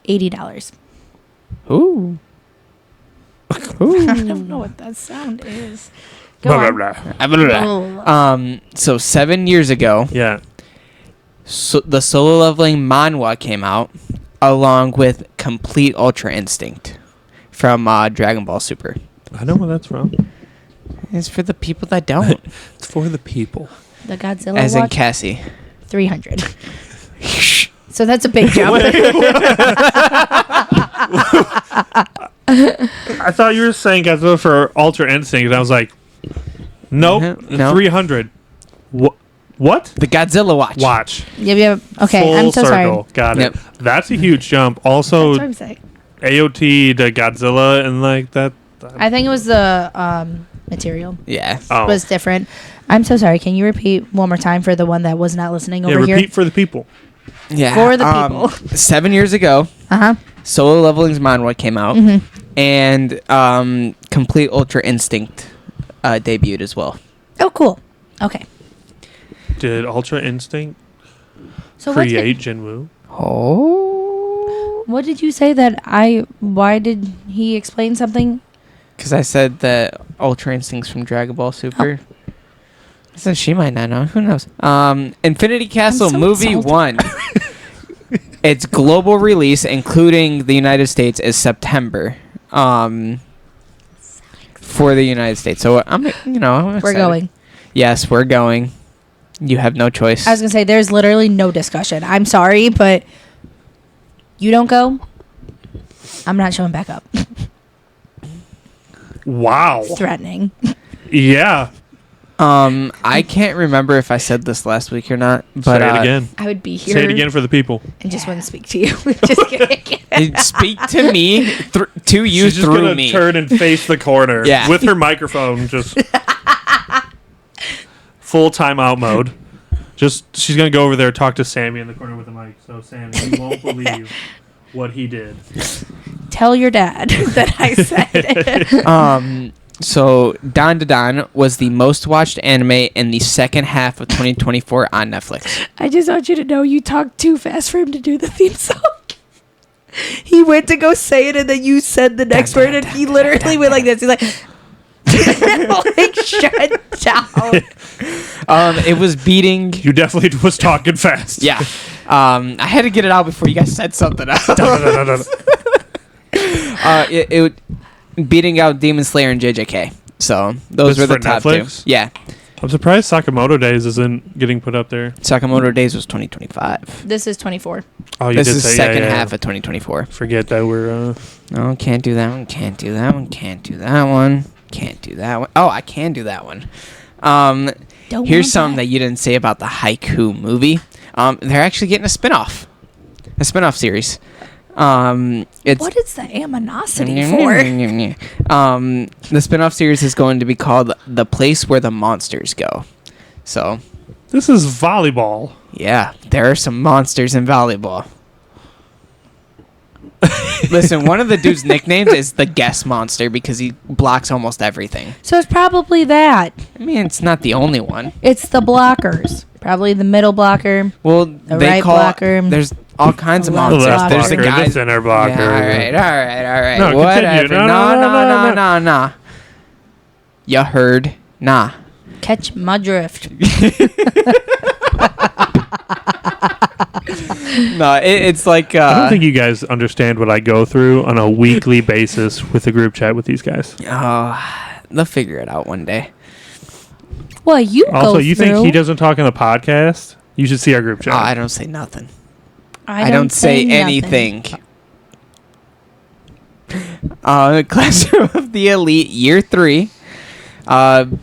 $80. Ooh. I don't know what that sound is. Go Blah, on. blah, blah. Oh. So 7 years ago, Yeah. so the Solo Leveling manhwa came out, along with Complete Ultra Instinct from Dragon Ball Super. I know where that's from. It's for the people that don't, It's for the people. The Godzilla as in watch, Cassie. 300. So that's a big jump. I thought you were saying Godzilla for Ultra Instinct, and I was like, nope, No. 300. What? The Godzilla watch. Watch. Yep. Okay, Full I'm so sorry. circle. Got Yep. it. That's a huge jump. Also, That's what I'm saying. AOT to Godzilla and like that. I think it was the material Yeah. Oh, was different. I'm so sorry. Can you repeat one more time for the one that was not listening yeah. over Repeat here? for the people. Yeah. For the people. 7 years ago, Uh-huh. Solo Leveling's manhwa came out, Mhm. and Complete Ultra Instinct debuted as well. Oh, cool. Okay. Did Ultra Instinct So create Jinwoo? Oh. what did you say that why did he explain something? Because I said that Ultra Instinct's from Dragon Ball Super. So she might not know. Who knows? Infinity Castle so Movie insulted. 1. Its global release, including the United States, is September. For the United States. So I'm We're excited. going. Yes, we're going. You have no choice. I was going to say, there's literally no discussion. I'm sorry, but you don't go, I'm not showing back up. Wow. Threatening. Yeah. I can't remember if I said this last week or not, but Say it again. I would be here Say it again for the people. and just wouldn't speak to you. Just kidding. speak to me to you She's just through gonna me. turn and face the corner. Yeah. With her microphone, just full timeout mode. Just she's gonna go over there, talk to Sammy in the corner with the mic. So Sammy, you won't believe what he did. Tell your dad that I said it. So Dan Da Dan was the most watched anime in the second half of 2024 on Netflix. I just want you to know you talked too fast for him to do the theme song. He went to go say it, and then you said the next word, and he literally went like this. He's like, like shut down. It was beating. You definitely was talking fast. Yeah. I had to get it out before you guys said something else. It beating out Demon Slayer and JJK. So those This were the for top Netflix? two. Yeah. I'm surprised Sakamoto Days isn't getting put up there. Sakamoto Days was 2025. This is 24. Oh, you This did is say second yeah. half of 2024. Forget that we're. No, can't do that one. Can't do that one. Can't do that one. Can't do that one. Oh, I can do that one. Don't Here's want something that you didn't say about the Haiku movie. They're actually getting a spin-off series. It's What is the aminosity for? The spin-off series is going to be called The Place Where the Monsters Go. So, This is volleyball. yeah, there are some monsters in volleyball. Listen, one of the dude's nicknames is the guest monster because he blocks almost everything. So it's probably that. I mean, it's not the only one. It's the blockers. Probably the middle blocker. Well, The they right call blocker. there's all kinds of The left The monsters. left There's the blocker, the guys. center blocker. Yeah, all right. No, Whatever. continue. No. You heard? Nah. Catch my drift. No, it's like. I don't think you guys understand what I go through on a weekly basis with the group chat with these guys. They'll figure it out one day. Well, you Also, go you through. think he doesn't talk on the podcast? You should see our group chat. Oh, I don't say nothing. I don't say anything. Classroom of the Elite Year 3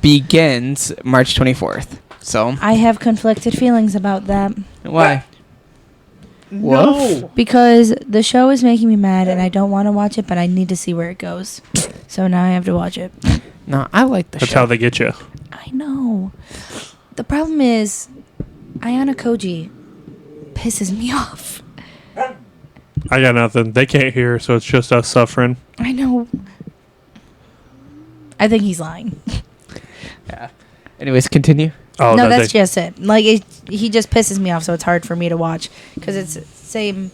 begins March 24th. So I have conflicted feelings about that why? Woof. because the show is making me mad and I don't want to watch it, but I need to see where it goes. So now I have to watch it. No, I like the That's show. how they get you. I know. The problem is, Ayana Koji pisses me off. I got nothing. They can't hear, so it's just us suffering. I know. I think he's lying. Yeah. Anyways, continue. Oh, No, that's just it. Like, he just pisses me off, so it's hard for me to watch because it's the same.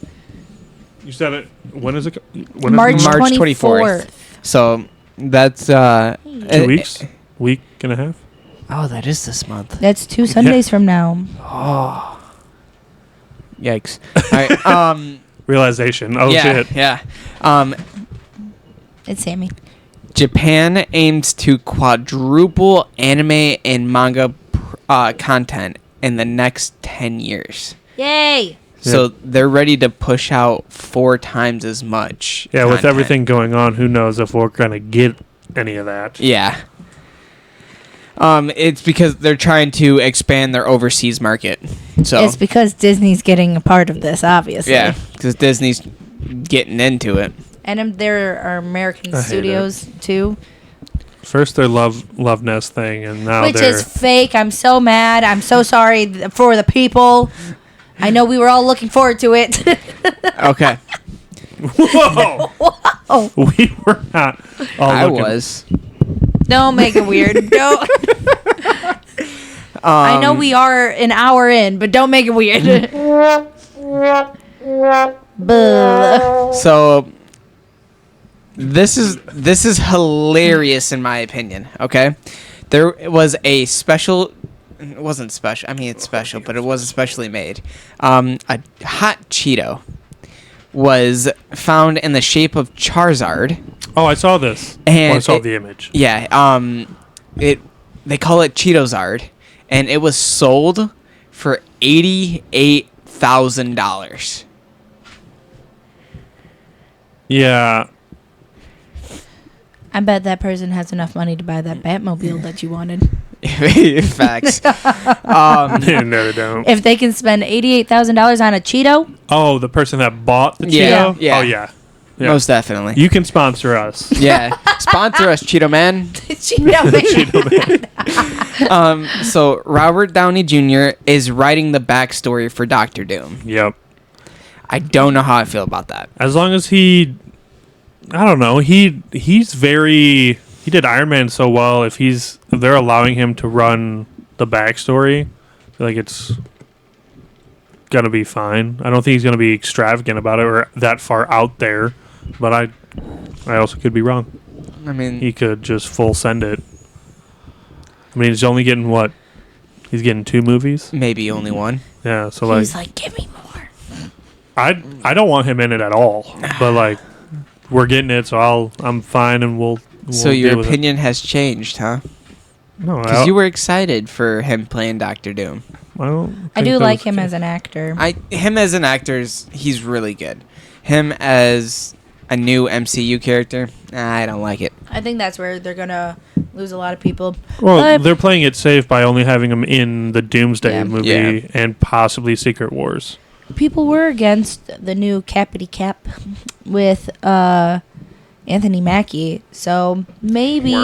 You said it. When is it? When March is it? 24th. So that's 2 weeks? Week and a half? Oh, that is this month. That's 2 Sundays from now. Oh. Yikes. All right. Realization. Oh, yeah, shit. Yeah. It's Sammy. Japan aims to quadruple anime and manga content in the next 10 years. Yay! So they're ready to push out 4 times as much. Yeah, with content. everything going on, who knows if we're going to get any of that. Yeah. It's because they're trying to expand their overseas market. So It's because Disney's getting a part of this, obviously. yeah, because Disney's getting into it. And there are American I hate studios, too. First their Love Nest thing, and now Which they're... is fake. I'm so mad. I'm so sorry for the people. I know we were all looking forward to it. Okay. Whoa! Oh, We were not all I looking. was. don't make it weird. Don't. I know we are an hour in, but don't make it weird. Buh. So this is hilarious in my opinion. Okay, there was a special. It wasn't special. I mean, it's special, but it wasn't specially made. A hot Cheeto was found in the shape of Charizard. Oh, I saw this. And I saw it- the image. Yeah. They call it Cheetozard, and it was sold for $88,000. Yeah. I bet that person has enough money to buy that Batmobile that you wanted. Facts. No, they don't. If they can spend $88,000 on a Cheeto, Oh, the person that bought the Yeah, Cheeto? yeah. Oh, yeah. Yeah. Most definitely. You can sponsor us. Yeah. Sponsor us, Cheeto Man. Cheeto Man. So Robert Downey Jr. is writing the backstory for Doctor Doom. Yep. I don't know how I feel about that. As long as I don't know, he's very, he did Iron Man so well. If they're allowing him to run the backstory, I feel like it's gonna be fine. I don't think he's gonna be extravagant about it or that far out there, but I also could be wrong. I mean, He could just full send it. I mean, he's only getting what? He's getting 2 movies? maybe only one. Yeah, so like He's like, give me more. I don't want him in it at all. But like we're getting it, so I'm fine and we'll So deal your with it. opinion has changed, huh? No, Because you were excited for him playing Doctor Doom. I do like him as an actor. Him as an actor, he's really good. Him as a new MCU character, I don't like it. I think that's where they're going to lose a lot of people. Well, But- they're playing it safe by only having him in the Doomsday Yeah. movie Yeah. and possibly Secret Wars. People were against the new Cappity Cap with Anthony Mackie. So maybe.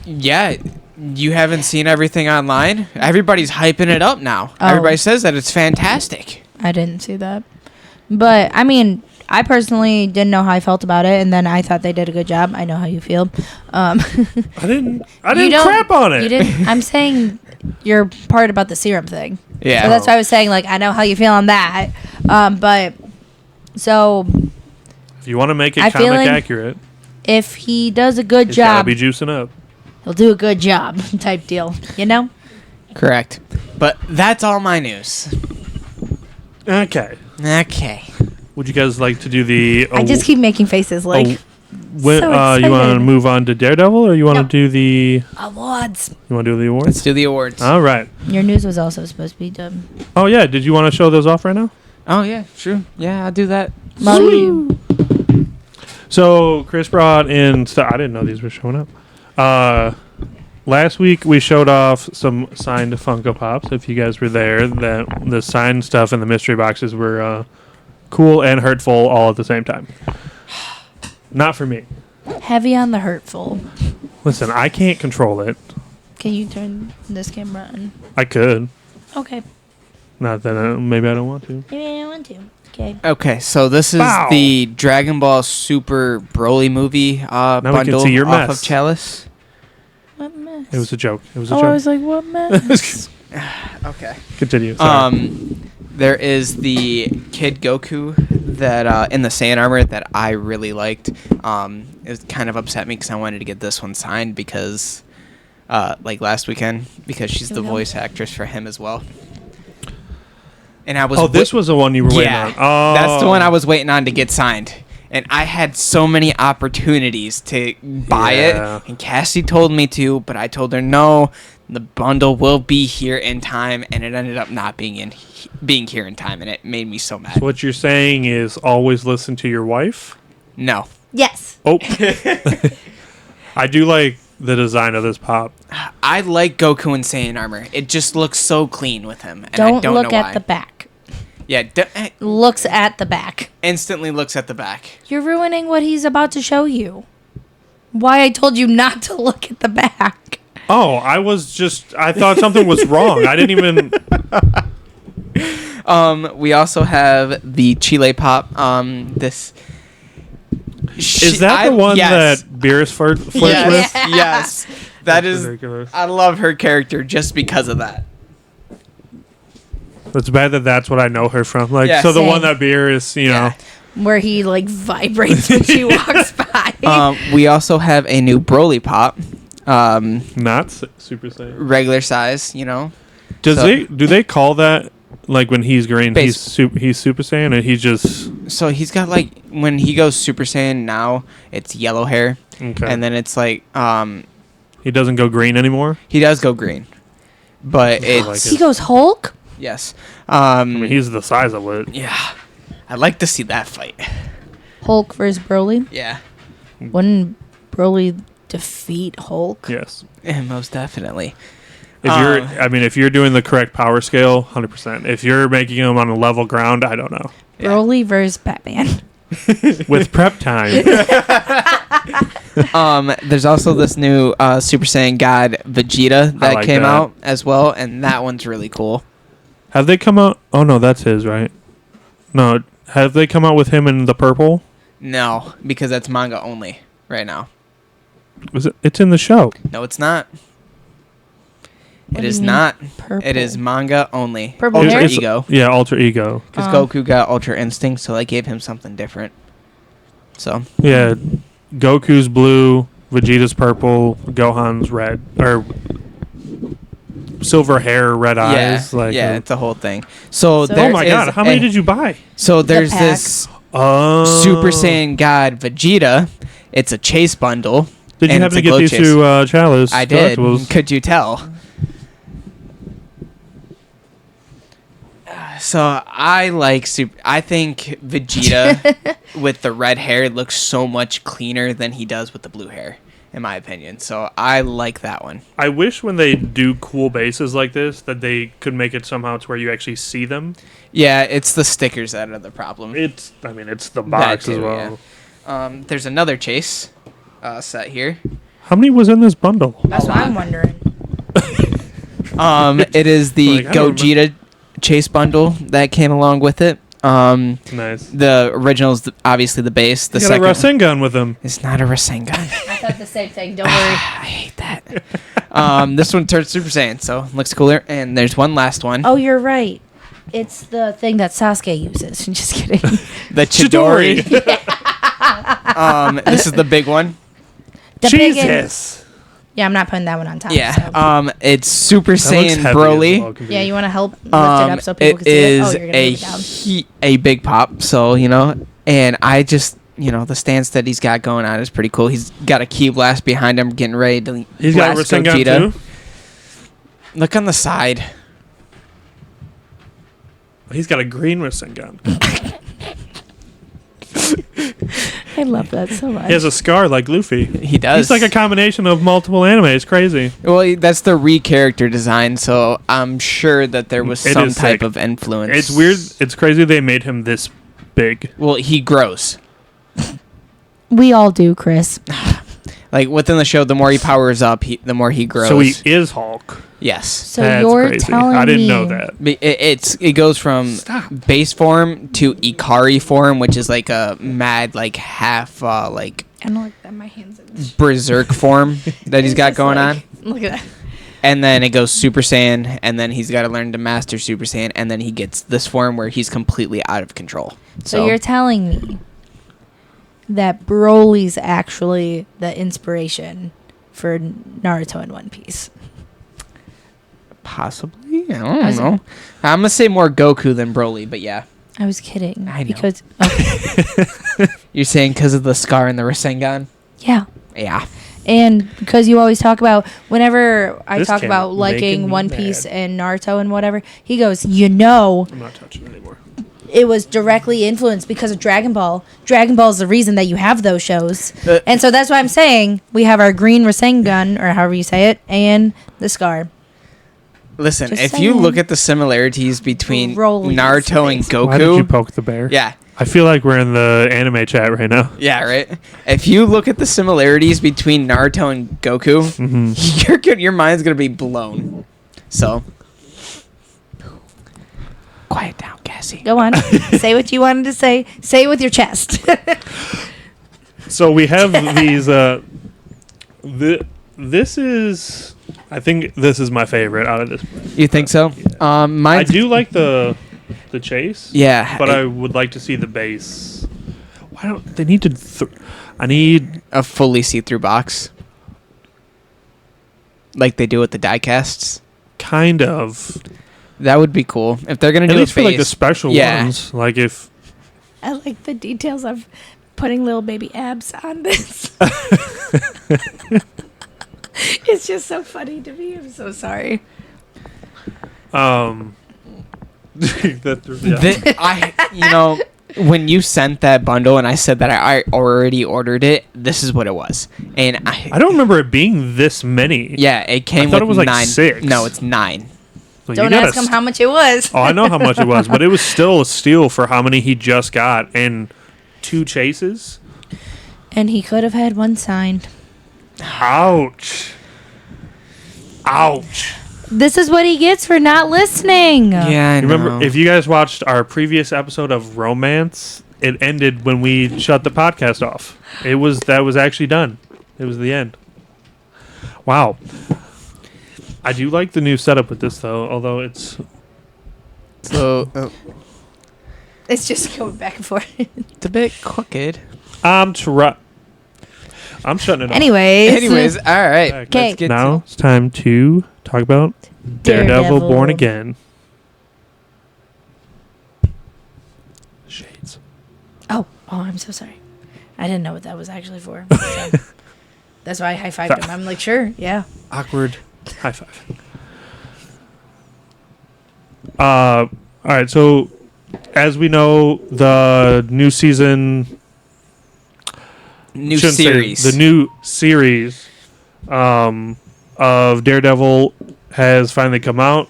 Yeah, you haven't seen everything online? Everybody's hyping it up now. Oh. Everybody says that it's fantastic. I didn't see that. But, I mean, I personally didn't know how I felt about it, and then I thought they did a good job. I know how you feel. I didn't You don't- crap on it. You didn't. I'm saying your part about the serum thing. Yeah. So that's why I was saying, like, I know how you feel on that. But, so, If you want to make it I feel comic like- accurate, if he does a good it's gotta job, be juicing up. he'll do a good job type deal. You know? Correct. But that's all my news. Okay. Okay. Would you guys like to do the? I just keep making faces like, you so want to excited. move on to Daredevil, or you want to No. do the? awards. You want to do the Let's awards? do the awards. All right. Your news was also supposed to be done. Oh yeah. Did you want to show those off right now? Oh yeah, true. Yeah, I'll do that. Molly. So Chris brought in I didn't know these were showing up. Last week we showed off some signed Funko Pops. If you guys were there, that the signed stuff in the mystery boxes were cool and hurtful all at the same time. Not for me. Heavy on the hurtful. Listen, I can't control it. Can you turn this camera on? I could. Okay. Not that maybe I don't want to. Maybe I don't want to. Okay. Okay, so this is Wow. the Dragon Ball Super Broly movie we can bundle see your off mess. of Chalice. What mess? It was a joke. It was a Oh, joke. I was like, what mess? Okay. Continue. Sorry. There is the Kid Goku that in the Saiyan armor that I really liked. It was kind of upset me because I wanted to get this one signed because, like last weekend, because she's Here the we go. voice actress for him as well. And I was This was the one you were waiting yeah, on. Oh, that's the one I was waiting on to get signed. And I had so many opportunities to buy Yeah. it, and Cassie told me to, but I told her no. The bundle will be here in time, and it ended up not being here in time, and it made me so mad. So what you're saying is always listen to your wife. No, Yes. Oh, I do like the design of this pop. I like Goku in Saiyan armor. It just looks so clean with him, and Don't I don't look know at why. the back. Yeah, Looks at the back. instantly looks at the back. You're ruining what he's about to show you. Why I told you not to look at the back. Oh, I thought something was wrong. I didn't even. We also have the Chile Pop. This Is that the one yes. that Beerus flirts with? Yes, yes. That That's is. ridiculous. I love her character just because of that. It's bad that that's what I know her from. Like, Yeah, so the same. one that Beerus, you know. Where he like vibrates when she walks by. We also have a new Broly Pop. Not Super Saiyan. Regular size, you know. Do So- they call that like when he's green? Base- He's Super Saiyan, and he's just So he's got like when he goes Super Saiyan now, it's yellow hair, okay. and then it's like He doesn't go green anymore. he does go green, but I it's like He goes Hulk? yes. I mean, he's the size of it. Yeah, I'd like to see that fight. Hulk versus Broly? Yeah, Wouldn't Broly defeat Hulk? Yes. most definitely. If you're doing the correct power scale, 100%. If you're making him on a level ground, I don't know. Yeah. Broly versus Batman. With prep time, There's also this new Super Saiyan God Vegeta that like came that. out as well, and that one's really cool. have they come out? Oh no, that's his, right? No, have they come out with him in the purple? No, because that's manga only right now. It's in the show. No, it's not. What It do is you mean, not. purple? It is manga only. Purple Ultra hair? Ego. Yeah, Alter Ego. Because Oh. Goku got Ultra Instinct, so they gave him something different. So, Yeah, Goku's blue, Vegeta's purple, Gohan's red or silver hair, red eyes. yeah, it's a whole thing. So, So- there Oh my is god, how many a- did you buy? So there's pack. this Oh, Super Saiyan God Vegeta. It's a chase bundle. Did you and happen it's to a get glow these chase. to Chalice? I did. Collectibles? Could you tell? So I like super. I think Vegeta with the red hair looks so much cleaner than he does with the blue hair, in my opinion. So I like that one. I wish when they do cool bases like this that they could make it somehow to where you actually see them. Yeah, it's the stickers that are the problem. It's the box as too, well. yeah. There's another chase set here. How many was in this bundle? That's what I'm wondering. It is the Like, I don't Gogeta chase bundle that came along with it. Nice. The original is obviously the base. The He got a second Rasengan with him. it's not a Rasengan. I thought the same thing. Don't worry. I hate that. This one turns Super Saiyan, so looks cooler. And there's one last one. Oh, you're right. It's the thing that Sasuke uses. I'm just kidding. The Chidori. This is the big one. The big and- Jesus. Yeah, I'm not putting that one on top. Yeah. so. It's Super That looks Saiyan heavy as Broly. well, 'cause Yeah, it- you want to help lift it up so people It can see it? Oh, is you're going to move it down. a big pop, so and I just the stance that he's got going on is pretty cool. He's got a Ki Blast behind him, getting ready to He's got a blast Rasengan Gogeta. too. Look on the side. He's got a green Rasengan. I love that so much. He has a scar like Luffy. He does. He's like a combination of multiple anime. It's crazy. Well, that's the re-character design, so I'm sure that there was It some is type sick. of influence. It's weird. It's crazy they made him this big. Well, he grows. We all do, Chris. Like, within the show, the more he powers up, the more he grows. So he is Hulk. Yes. So That's you're crazy. telling I didn't me know that. It goes from base form to Ikari form, which is like a mad, like, half, like, I don't like that. My hands are berserk form that he's got going on. Look at that. And then it goes Super Saiyan, and then he's got to learn to master Super Saiyan, and then he gets this form where he's completely out of control. So you're telling me that Broly's actually the inspiration for Naruto and One Piece? Possibly? I don't know. I'm going to say more Goku than Broly, but yeah. I was kidding. I know. Because You're saying because of the scar and the Rasengan? yeah. Yeah. And because you always talk about, whenever I This talk can about making liking me One mad. Piece and Naruto and whatever, he goes, you know, I'm not touching it anymore. it was directly influenced because of Dragon Ball. Dragon Ball is the reason that you have those shows. And so that's why I'm saying we have our green Rasengan, or however you say it, and the scar. Listen, Just if you saying. look at the similarities between Broly's Naruto and Why did you Goku... poke the bear? Yeah. I feel like we're in the anime chat right now. Yeah, right. If you look at the similarities between Naruto and Goku, your mind's gonna be blown. So, quiet down, Cassie. Go on. Say what you wanted to say. Say it with your chest. So we have these. This is. I think this is my favorite out of this. You think so? I Mine. do like the chase. Yeah, But I would like to see the base. Why don't they need to? I need. a fully see-through box, like they do with the diecasts. Kind of. That would be cool if they're gonna At do least a for like the base. special Yeah. ones. Like if. I like the details of putting little baby abs on this. It's just so funny to me. I'm so sorry. When you sent that bundle and I said that I already ordered it, this is what it was, and I don't remember it being this many. Yeah, it came. I thought with it was like 9. 6. No, it's 9. Well, you Don't gotta ask him how much it was. Oh, I know how much it was, but it was still a steal for how many he just got and 2 chases. And he could have had one signed. Ouch. Ouch. This is what he gets for not listening. Yeah, I know. Remember, if you guys watched our previous episode of Romance, it ended when we shut the podcast off. That was actually done. It was the end. Wow. I do like the new setup with this though, although it's It's just going back and forth. it's a bit crooked. I'm shutting it off. Anyways, all right. Okay. Let's get Now it's time to talk about Daredevil Born Again. Shades. Oh, I'm so sorry. I didn't know what that was actually for. So that's why I high-fived him. I'm like, sure, yeah. Awkward high five. All right, so as we know, the new season, new shouldn't say- series. the new series of Daredevil has finally come out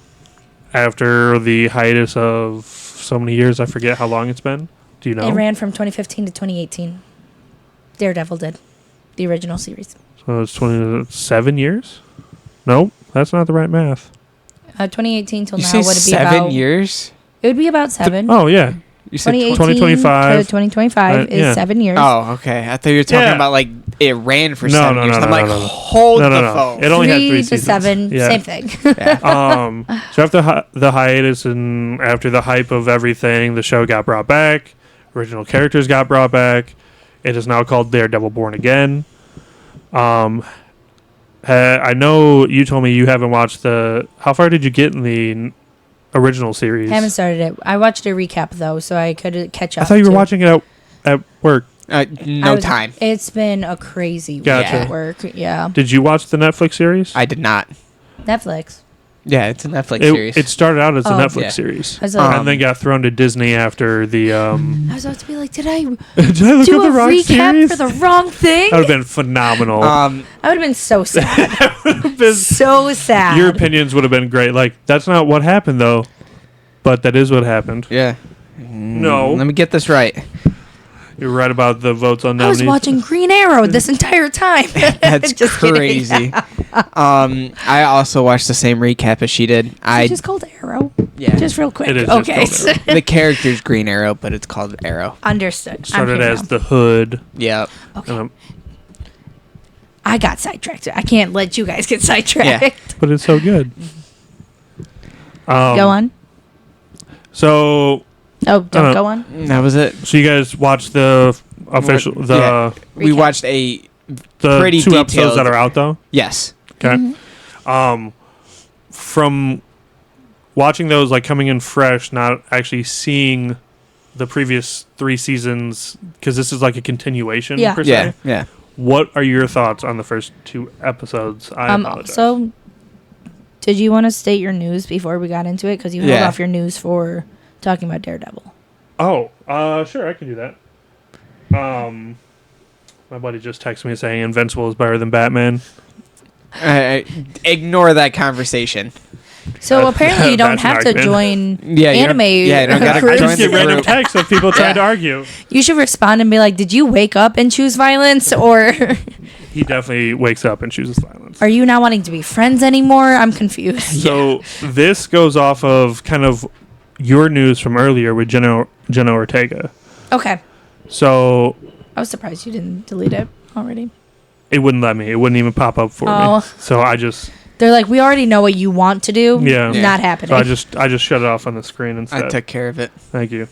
after the hiatus of so many years. I forget how long it's been. Do you know? It ran from 2015 to 2018. Daredevil did. The original series. So it's 27 years? Nope, that's not the right math. 2018 till you now say would it be 7 about... years? It would be about 7. Oh, yeah. You said 2018 2025. to 2025 is yeah. 7 years. Oh, okay. I thought you were talking Yeah. about like it ran for No, 7 no, years. no, I'm no, like, no, no. hold No, the no, no. phone. It only had 3 3 to seasons. 7, Yeah. same thing. So after the hiatus and after the hype of everything, the show got brought back. Original characters got brought back. It is now called Daredevil Born Again. I know you told me you haven't watched the... How far did you get in the original series? I haven't started it. I watched a recap, though, so I could catch up. I thought you were to- watching it at work. No time. It's been a crazy week Gotcha. at work. Yeah. Did you watch the Netflix series? I did not. Netflix. Yeah, it's a Netflix series. It started out as a Oh. Netflix Yeah. series, I was like, and then got thrown to Disney after the. I was about to be like, did I Did I look do at a the wrong recap series? for the wrong thing? That would have been phenomenal. I would have been so sad. Been- So sad. Your opinions would have been great. Like, that's not what happened, though. But that is what happened. Yeah. No. Let me get this right. You're right about the votes on I was nominees. watching Green Arrow this entire time. That's Just kidding. crazy. I also watched the same recap as she did. It's just called Arrow. Yeah. Just real quick. It is just Okay. called Arrow. The character's Green Arrow, but it's called Arrow. Understood. Started I'm here as now. the Hood. Yep. Okay. Um, I got sidetracked. I can't let you guys get sidetracked. but it's so good. Go on. So, Oh, don't go on. That was it. so you guys watched the official, the Yeah. We Recap. watched a the pretty two episodes detailed- that are out though. yes. Okay. From watching those, like coming in fresh, not actually seeing the previous 3 seasons, because this is like a continuation. Yeah. Per se. Yeah. Yeah. What are your thoughts on the first 2 episodes? I apologize. So, did you want to state your news before we got into it? Because you held Yeah. off your news for talking about Daredevil. Oh, sure, I can do that. My buddy just texted me saying Invincible is better than Batman. Ignore that conversation. So apparently you don't That's an have to argument. join Yeah. You anime. don't, yeah. You don't gotta I groups. join just the get random group. texts of people trying to argue. You should respond and be like, "Did you wake up and choose violence, or He definitely wakes up and chooses violence. are you not wanting to be friends anymore?" I'm confused. So this goes off of kind of your news from earlier with Jenna Ortega. Okay, So I was surprised you didn't delete it already. it wouldn't let me. It wouldn't even pop up for Oh. me. So I just They're like, "We already know what you want to do. Yeah. Yeah. Not happening." so I just shut it off on the screen instead. I took care of it. Thank you.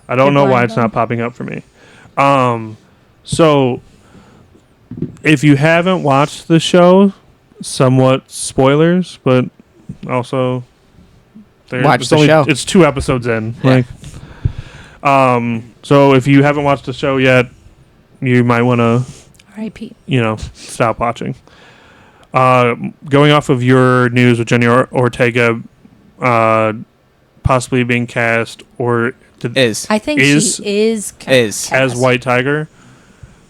I don't Good know why one, it's though. not popping up for me. So if you haven't watched the show, somewhat spoilers, but also Watch it's the show. It's 2 episodes in. Yeah. Like, so if you haven't watched the show yet, you might want to, R.I.P. stop watching. Going off of your news with Jenny Ortega, possibly being cast or Is. I think Is- she is Is. as cast. White Tiger.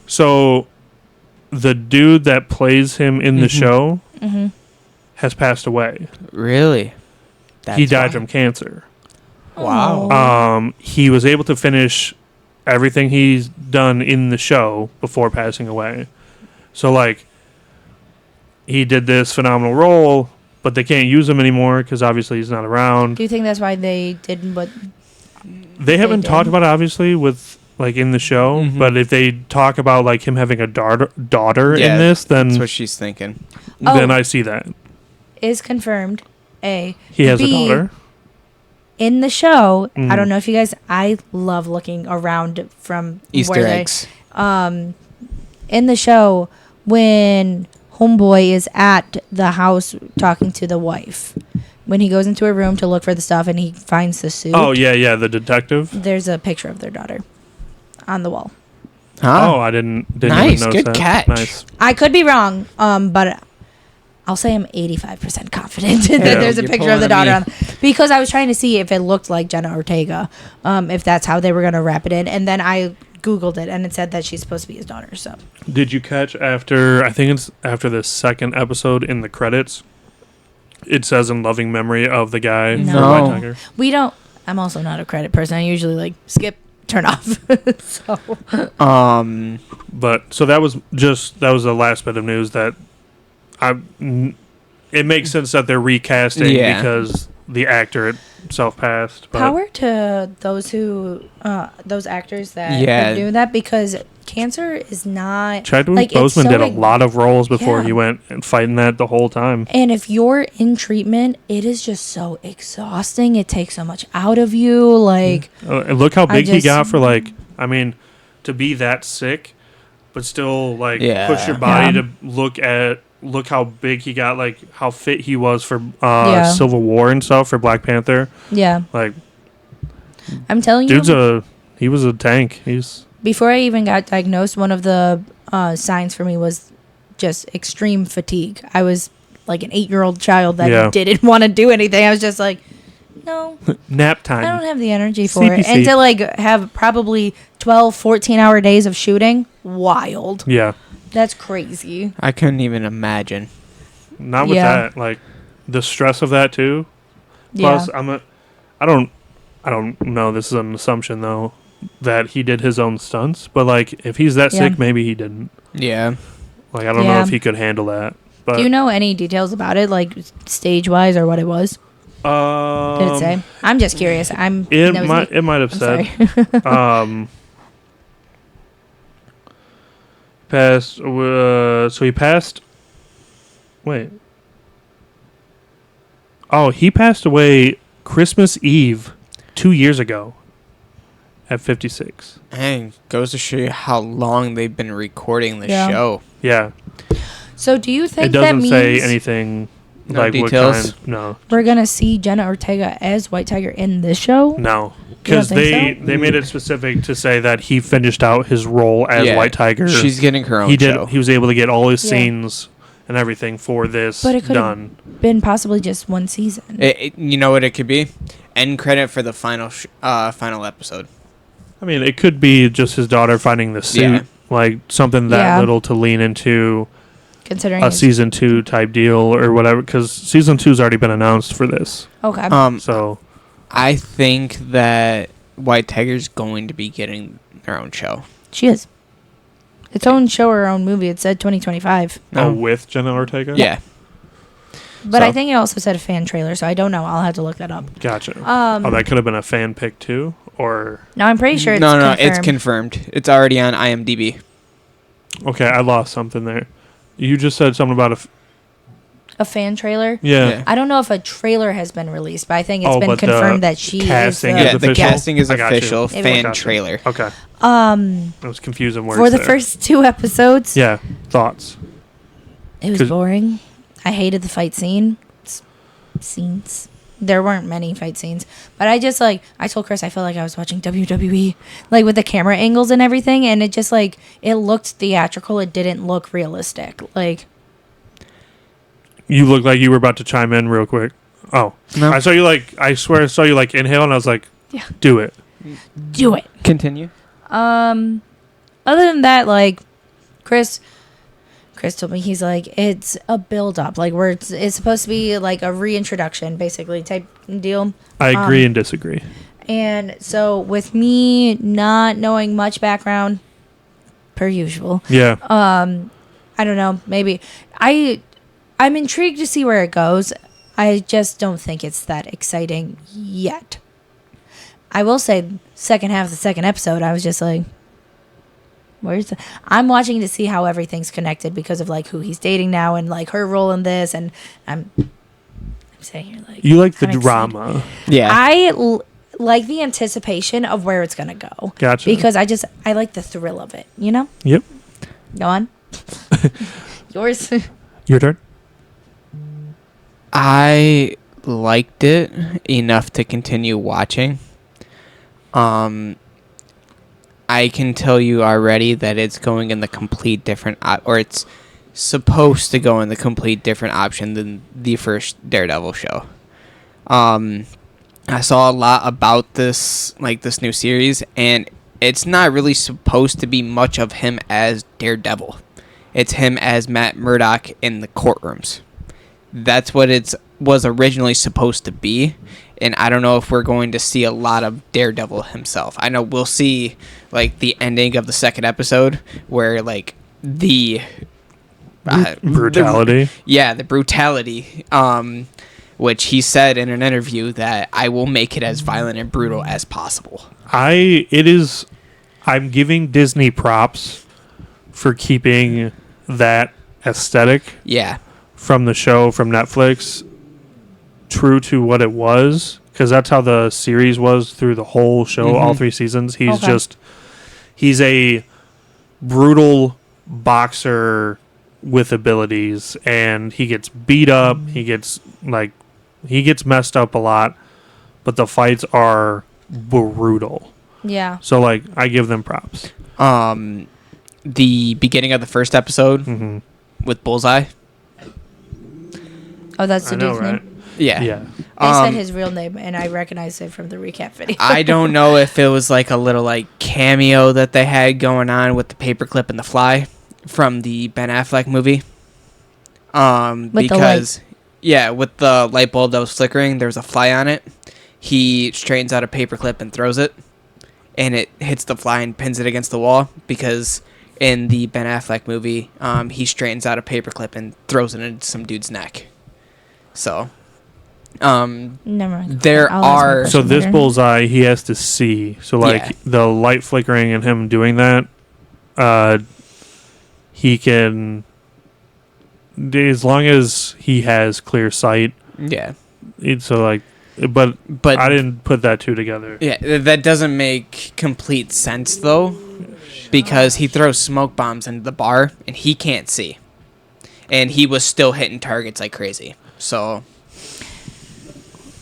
So the dude that plays him in the show has passed away. Really? He That's died why. from cancer. Wow. Oh. He was able to finish everything he's done in the show before passing away. So like he did this phenomenal role, but they can't use him anymore because obviously he's not around. Do you think that's why they did what? They haven't did. talked about it obviously with like in the show, Mhm. but if they talk about like him having a daughter Yeah, in this, That's then what she's thinking. then Oh. I see that. Is confirmed. A. He has B, a daughter. In the show, I Mhm. don't know if you guys. I love looking around from Easter where they- eggs. in the show, when Homeboy is at the house talking to the wife, when he goes into a room to look for the stuff and he finds the suit. Oh yeah, the detective. There's a picture of their daughter on the wall. Oh, I didn't Nice, even notice good that. catch. Nice. I could be wrong, but I'll say I'm 85% confident that Yeah. there's a You're picture of the pulling a daughter on, because I was trying to see if it looked like Jenna Ortega, if that's how they were going to wrap it in, and then I Googled it and it said that she's supposed to be his daughter. So Did you catch after? I think it's after the second episode in the credits. It says in loving memory of the guy No. for White Tiger. we don't. I'm also not a credit person. I usually like skip, turn off. So But so that was the last bit of news that it makes sense that they're recasting Yeah. because the actor itself passed. But power to those who those actors that Yeah. are doing that, because cancer is not Chadwick like, it's Boseman so did a lot of roles before Yeah. he went and fighting that the whole time. And if you're in treatment, it is just so exhausting. It takes so much out of you. Like, And look how big he just- got for to be that sick, but still like Yeah. push your body Yeah. to look how big he got, like how fit he was for Yeah. Civil War and stuff for Black Panther. yeah, Like I'm telling you, he was a tank. He's before I even got diagnosed, one of the signs for me was just extreme fatigue. I was like an 8-year-old child that Yeah. didn't want to do anything. I was just like, no, Nap I don't time. have the energy for it. CPC. And to like have probably 12, 14-hour days of shooting, wild. Yeah. That's crazy. I couldn't even imagine. Not with Yeah. that. Like the stress of that too. Yeah. Plus, I don't know. This is an assumption though that he did his own stunts. But like, if he's that Yeah. sick, maybe he didn't. Yeah. Like, I don't know Yeah. if he could handle that. But Do you know any details about it, like stage-wise or what it was? Did it say? I'm just curious. I'm It nosy. might have I'm said. sorry. Passed. So he passed. Wait. Oh, he passed away Christmas Eve 2 years ago. At 56. And goes to show you how long they've been recording the Yeah. show. Yeah. So do you think It that doesn't means say anything No like details? what kind. No. we're gonna see Jenna Ortega as White Tiger in this show? No. Because think so? they made it specific to say that he finished out his role as Yeah, White Tiger. She's getting her own he did. show. He was able to get all his Yeah. scenes and everything for this But it could have done. been possibly just one season. You know what it could be? End credit for the final episode. I mean, it could be just his daughter finding the suit, Yeah. like something that Yeah. little to lean into Considering a it's- season 2 type deal or whatever. Because season 2's already been announced for this, Okay. so I think that White Tiger's going to be getting their own show. She is. Its own show or own movie. It said 2025. oh, No. with Jenna Ortega. Yeah. But So- I think it also said a fan trailer, so I don't know. I'll have to look that up. Gotcha. Oh, that could have been a fan pick too, or No, I'm pretty sure it's No, confirmed. it's confirmed. It's already on IMDb. okay, I lost something there. You just said something about a fan trailer. yeah. Yeah. I don't know if a trailer has been released, but I think it's Oh, been but the confirmed that she is casting the, is Yeah, the official? casting is I got you. official. It Fan Gotcha. trailer. Okay, um I was confusing words for the there. first 2 episodes. Yeah, thoughts. It was 'Cause- boring. I hated the fight scenes. There weren't many fight scenes, but I just I told Chris I felt like I was watching WWE, like with the camera angles and everything, and it just it looked theatrical. It didn't look realistic. Like, You look like you were about to chime in real quick. Oh, No. I saw you I swear I saw you inhale, and I was like, Yeah. do it. do it. Continue. Other than that, Chris told me he's it's a build up, where it's supposed to be like a reintroduction, basically type deal. I agree and disagree. And so with me not knowing much background, per usual, Yeah. I don't know. Maybe I'm intrigued to see where it goes. I just don't think it's that exciting yet. I will say, second half of the second episode, I was just like, where's the... I'm watching to see how everything's connected because of who he's dating now and her role in this, and I'm sitting here You like the I'm excited. drama. Yeah. I like the anticipation of where it's gonna go. Gotcha. Because I like the thrill of it. You know. Yep. Go on. Yours. Your turn. I liked it enough to continue watching. I can tell you already that it's going in the complete different or it's supposed to go in the complete different option than the first Daredevil show. I saw a lot about this this new series, and it's not really supposed to be much of him as Daredevil. It's him as Matt Murdock in the courtrooms. That's what it was originally supposed to be, and I don't know if we're going to see a lot of Daredevil himself. I know we'll see the ending of the second episode where the Brutality. the brutality, which he said in an interview that I will make it as violent and brutal as possible. I'm giving Disney props for keeping that aesthetic Yeah. from the show from Netflix true to what it was, because that's how the series was through the whole show, all 3 seasons. He's a brutal boxer with abilities, and he gets beat up, he gets messed up a lot, but the fights are brutal. Yeah. So I give them props. The beginning of the first episode Mm-hmm. with Bullseye. Oh, that's the I know, dude's right? name? Yeah. Yeah. They said Um, his real name, and I recognized it from the recap video. I don't know if it was like a little like cameo that they had going on with the paperclip and the fly from the Ben Affleck movie. With the Because with the light bulb that was flickering, there was a fly on it. He straightens out a paperclip and throws it, and it hits the fly and pins it against the wall. Because in the Ben Affleck movie, he straightens out a paperclip and throws it into some dude's neck. So, Never mind. there I'll ask my are- So question this later. bullseye, he has to see. So like Yeah. the light flickering and him doing that, he can, as long as he has clear sight. yeah, So like, but but I didn't put that two together. yeah, that doesn't make complete sense though, because he throws smoke bombs into the bar and he can't see, and he was still hitting targets like crazy. So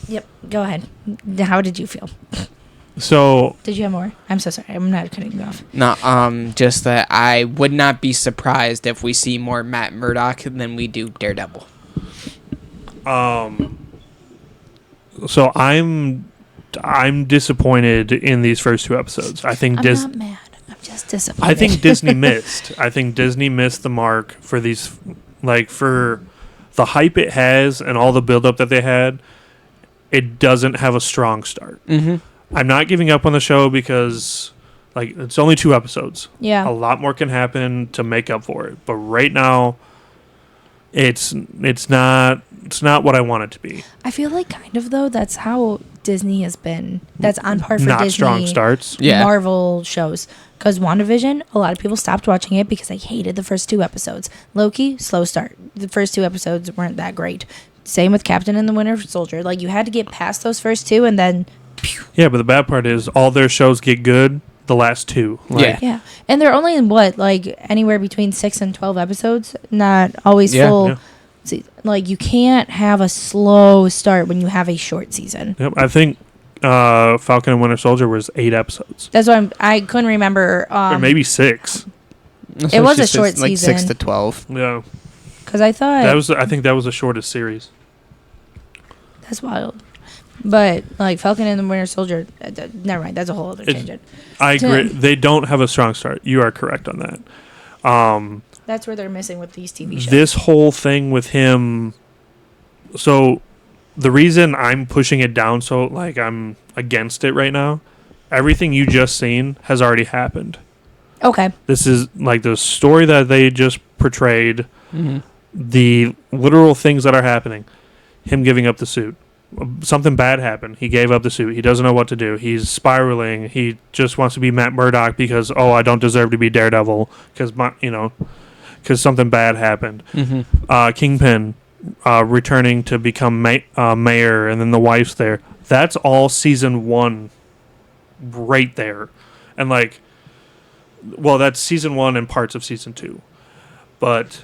Yep. Go ahead. How did you feel? So Did you have more? I'm so sorry. I'm not cutting you off. no, just that I would not be surprised if we see more Matt Murdock than we do Daredevil. so I'm disappointed in these first two episodes. I think I'm not mad. I'm just disappointed. I think Disney missed. I think Disney missed the mark for these, like for the hype it has and all the buildup that they had. It doesn't have a strong start. Mm-hmm. I'm not giving up on the show because, like, it's only 2 episodes. Yeah. A lot more can happen to make up for it. But right now, it's not what I want it to be. I feel like kind of though that's how Disney has been. That's on par for Not Disney. strong starts. Yeah. Marvel shows. Because WandaVision, a lot of people stopped watching it because they hated the first 2 episodes. Loki, slow start. The first 2 episodes weren't that great. Same with Captain and the Winter Soldier. Like you had to get past those first 2 and then Yeah, but the bad part is all their shows get good the last 2. Like, Yeah. yeah. And they're only in what, like anywhere between 6 and 12 episodes, not always Yeah. full. Yeah. See, like you can't have a slow start when you have a short season. Yep, I think Falcon and Winter Soldier was 8 episodes. That's why I couldn't remember. Or maybe 6. It was a short like 6 season. to 12. Yeah. Because I thought I think that was the shortest series. that's wild. But like Falcon and the Winter Soldier, never mind. That's a whole other It's- tangent. I agree. Tim. They don't have a strong start. You are correct on that. That's where they're missing with these TV shows. This whole thing with him. So, the reason I'm pushing it down so like I'm against it right now, everything you just seen has already happened. Okay. This is like the story that they just portrayed, Mm-hmm. the literal things that are happening. Him giving up the suit. Something bad happened. He gave up the suit. He doesn't know what to do. He's spiraling. He just wants to be Matt Murdock because I don't deserve to be Daredevil because something bad happened. Mm-hmm. Kingpin returning to become mayor, and then the wife's there. That's all season 1, right there, and that's season 1 and parts of season 2, but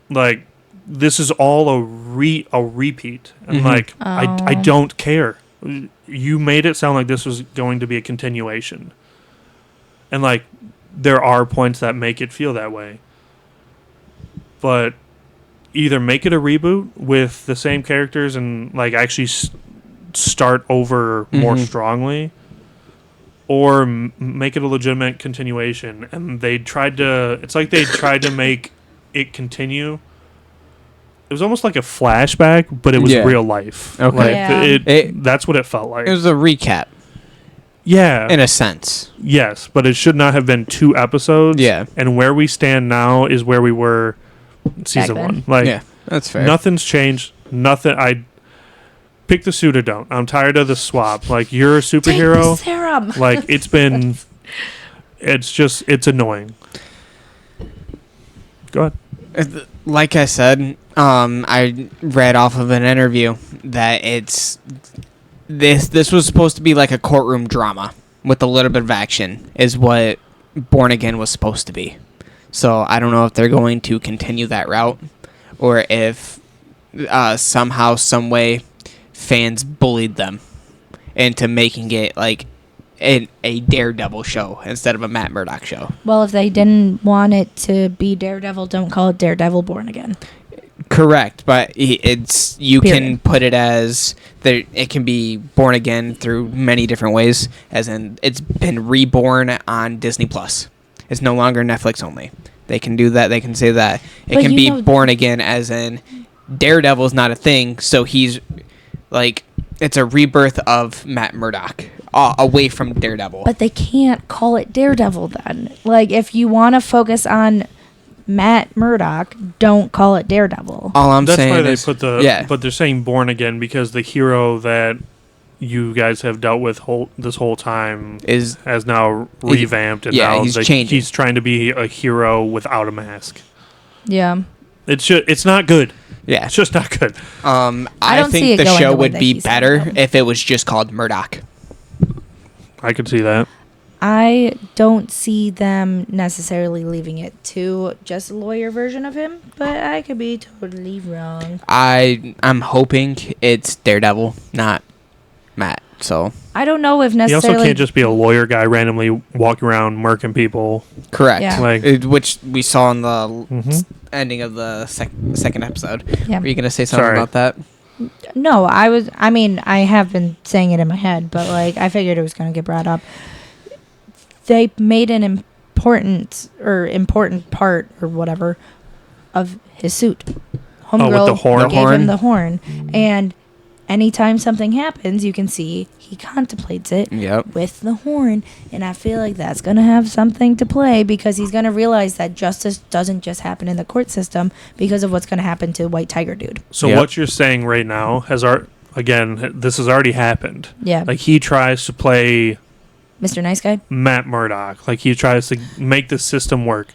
like. This is all a repeat, and Mhm. I don't care. You made it sound like this was going to be a continuation, and like there are points that make it feel that way. But either make it a reboot with the same characters and like actually start over more Mhm. strongly, or make it a legitimate continuation. And they tried to. It's like they tried to make it continue. It was almost like a flashback, but it was Yeah. real life. Okay. Like, Yeah. that's what it felt like. It was a recap, Yeah. in a sense. Yes, but it should not have been 2 episodes. Yeah. And where we stand now is where we were season then. 1. Like, Yeah, that's fair. nothing's changed. Nothing. I pick the suit or don't. I'm tired of the swap. Like, you're a Take the superhero. serum. Like, it's annoying. Go ahead. Like I said, I read off of an interview that this was supposed to be like a courtroom drama with a little bit of action, is what Born Again was supposed to be. So I don't know if they're going to continue that route, or if somehow, some way, fans bullied them into making it like a Daredevil show instead of a Matt Murdock show. Well, if they didn't want it to be Daredevil, don't call it Daredevil Born Again. Correct, but it's you Period. can put it as there. It can be born again through many different ways. As in, it's been reborn on Disney Plus. It's no longer Netflix only. They can do that. They can say that it But can you be know- born again, as in Daredevil is not a thing. So he's like it's a rebirth of Matt Murdock away from Daredevil. But they can't call it Daredevil then. Like, if you want to focus on Matt Murdock, don't call it Daredevil. All I'm That's saying why they is, put the. yeah. But they're saying born again because the hero that you guys have dealt with this whole time is has now revamped, and yeah, now he's changing. he's trying to be a hero without a mask. Yeah. It's not good. yeah. It's just not good. I I don't see think it the going show the way would that be he's better saying. if it was just called Murdock. I could see that. I don't see them necessarily leaving it to just a lawyer version of him, but I could be totally wrong. I'm hoping it's Daredevil, not Matt. So I don't know if He necessarily. also can't just be a lawyer guy randomly walking around murking people. correct. Yeah. Like, Which we saw in the Mhm. ending of the second episode. Yeah. Were you gonna say something Sorry. about that? No, I mean, I have been saying it in my head, but like I figured it was going to get brought up. They made an important part or whatever of his suit. Homegirl with the horn? The gave horn? him the horn, and anytime something happens, you can see he contemplates it Yep. with the horn, and I feel like that's going to have something to play because he's going to realize that justice doesn't just happen in the court system because of what's going to happen to White Tiger dude. so Yep. what you're saying right now again, this has already happened. Yeah. Like, he tries to play Mr. Nice Guy? Matt Murdock. Like, he tries to make the system work.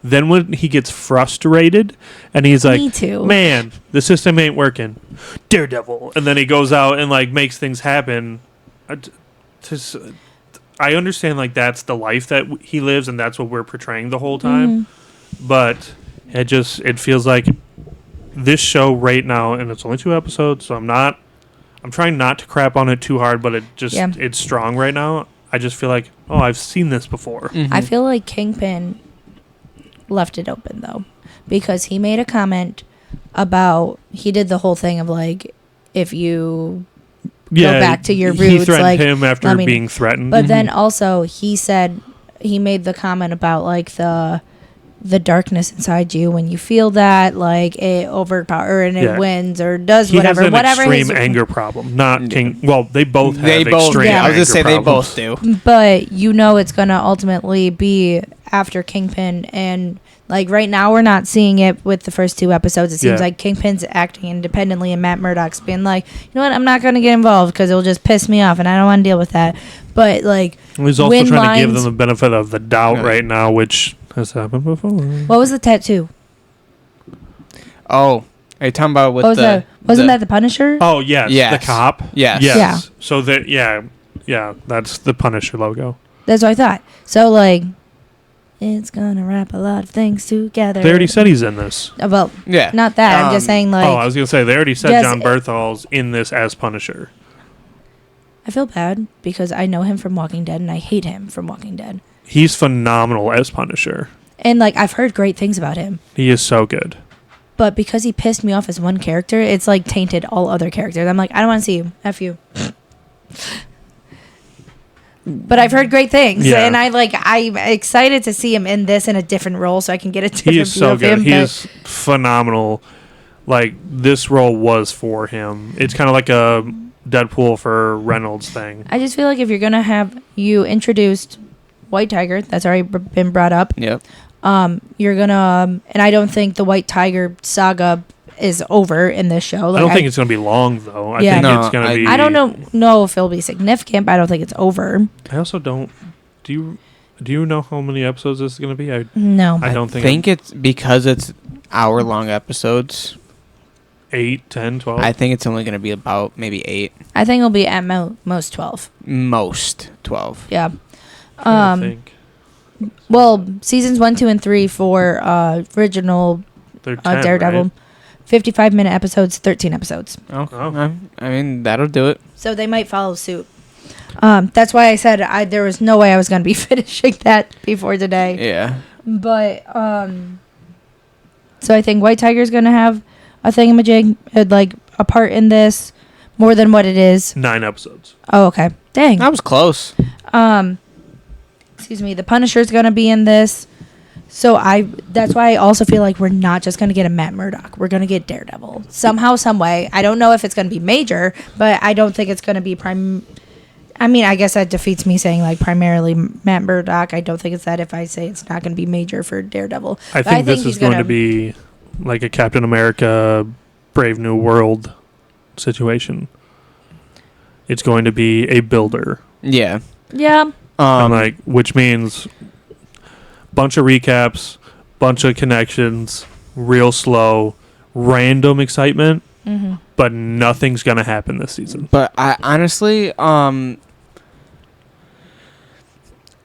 Then when he gets frustrated and he's like, Me too. man, the system ain't working. Daredevil. And then he goes out and like makes things happen. I understand like that's the life that he lives and that's what we're portraying the whole time. But it feels like this show right now, and it's only 2 episodes, so I'm trying not to crap on it too hard, but it's strong right now. I just feel like, oh, I've seen this before. I feel like Kingpin left it open though, because he made a comment about he did the whole thing of like if you go back to your He roots, threatened like him after I mean, being threatened. but then also he said he made the comment about like the darkness inside you when you feel that like it Yeah. wins or does he whatever has an whatever extreme his, anger problem. Not King. Well, they both have They both. extreme. Yeah. I was anger gonna say they problems. both do. but you know it's gonna ultimately be after Kingpin, and like right now we're not seeing it with the first 2 episodes. It seems Yeah. like Kingpin's acting independently and Matt Murdock's being like, you know what, I'm not gonna get involved because it'll just piss me off and I don't want to deal with that. But like, He's also when trying to give lines- them the benefit of the doubt Yeah. right now, which has happened before. what was the tattoo? Oh, are you talking about with What was the? that? Wasn't the- that the Punisher? Oh yes, Yes. the cop. Yes. Yes. Yeah. So that yeah, that's the Punisher logo. That's what I thought. So like, it's gonna wrap a lot of things together. They already said he's in this. Well, Yeah. not that. I'm just saying like. I was gonna say they already said Yes, John Berthal's in this as Punisher. I feel bad because I know him from Walking Dead and I hate him from Walking Dead. He's phenomenal as Punisher. And like I've heard great things about him. He is so good. But because he pissed me off as one character, it's like tainted all other characters. I'm like, I don't want to see you. F you. But I've heard great things, Yeah. and I'm excited to see him in this in a different role, so I can get a different He is view so of good. him. He but is phenomenal. Like, this role was for him. It's kind of like a Deadpool for Reynolds thing. I just feel like if you're gonna have you introduced White Tiger, that's already been brought up. Yep. You're gonna, and I don't think the White Tiger saga is over in this show. I don't think it's going to be long, though. I Yeah. think No, it's going to be... I don't know if it'll be significant, but I don't think it's over. I also don't... Do you know how many episodes this is going to be? No. I don't think... think it's because it's hour-long episodes. 8, 10, 12? I think it's only going to be about maybe 8, I think it'll be at most 12. most 12. Yeah. I think. Well, seasons 1, 2, and 3 for original They're 10, Daredevil, right? 55-minute episodes, 13 episodes. Oh, Oh. I mean that'll do it. So they might follow suit. That's why I said there was no way I was going to be finishing that before today. Yeah. But so I think White Tiger's going to have a thingamajig, like a part in this, more than what it is? 9 episodes. Oh, okay. Dang. That was close. Excuse me. The Punisher's gonna be in this, so that's why I also feel like we're not just gonna get a Matt Murdock. We're gonna get Daredevil somehow, some way. I don't know if it's gonna be major, but I don't think it's gonna be prime. I mean, I guess that defeats me saying like primarily Matt Murdock. I don't think it's that if I say it's not gonna be major for Daredevil. I But think this is going to be like a Captain America, Brave New World situation. It's going to be a builder. Yeah. Yeah. And like, which means bunch of recaps, bunch of connections, real slow, random excitement, but nothing's gonna happen this season. But I honestly,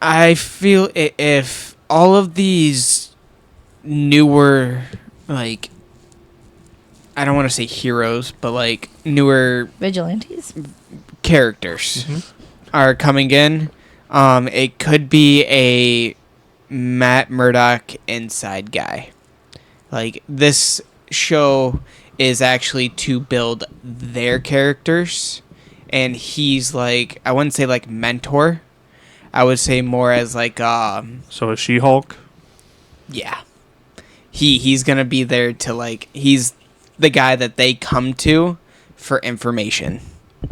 I feel if all of these newer, like, I don't want to say heroes, but like newer Vigilantes. characters are coming in, it could be a Matt Murdock inside guy. Like, this show is actually to build their characters, and he's like, I wouldn't say like mentor, I would say more as like So a She-Hulk. yeah, he's gonna be there to like, he's the guy that they come to for information,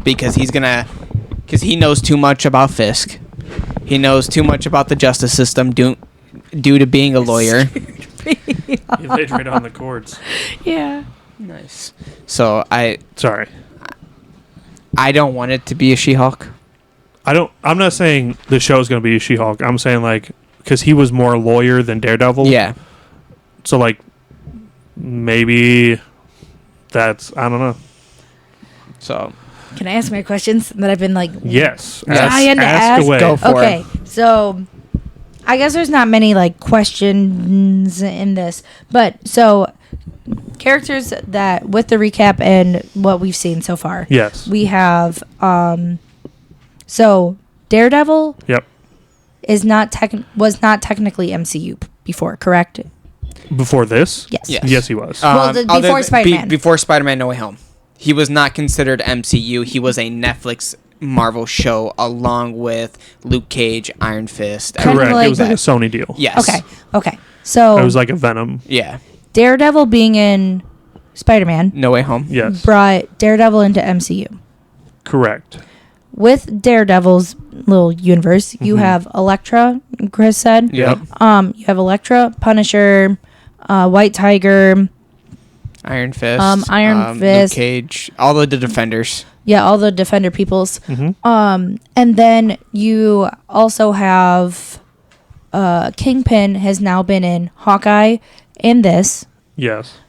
because he knows too much about Fisk. He knows too much about the justice system due to being a lawyer. You laid right on the chords. Yeah. Nice. So Sorry. I don't want it to be a She-Hulk. I'm not saying the show's going to be a She-Hulk. I'm saying like, because he was more lawyer than Daredevil. Yeah. So like, maybe that's, I don't know. So Can I ask my questions that I've been like Yes. dying to ask? away. Go for Okay, so I guess there's not many like questions in this, but so characters that with the recap and what we've seen so far. Yes. We have so Daredevil Yep. was not technically MCU before, correct? Before this? Yes. Yeah. Yes, he was. Well, other before Spider-Man. before Spider-Man No Way Home, he was not considered MCU. He was a Netflix Marvel show along with Luke Cage, Iron Fist. Kind of Correct. like it was like a that. Sony deal. Yes. Okay. So It was like a Venom. Yeah. Daredevil being in Spider-Man No Way Home. Yes. brought Daredevil into MCU. Correct. With Daredevil's little universe, you have Elektra, Chris said. Yep. You have Elektra, Punisher, White Tiger, Iron Fist. Iron Fist. Luke Cage. All of the Defenders. yeah, all the Defender peoples. Mm-hmm. And then you also have Kingpin has now been in Hawkeye in this. Yes.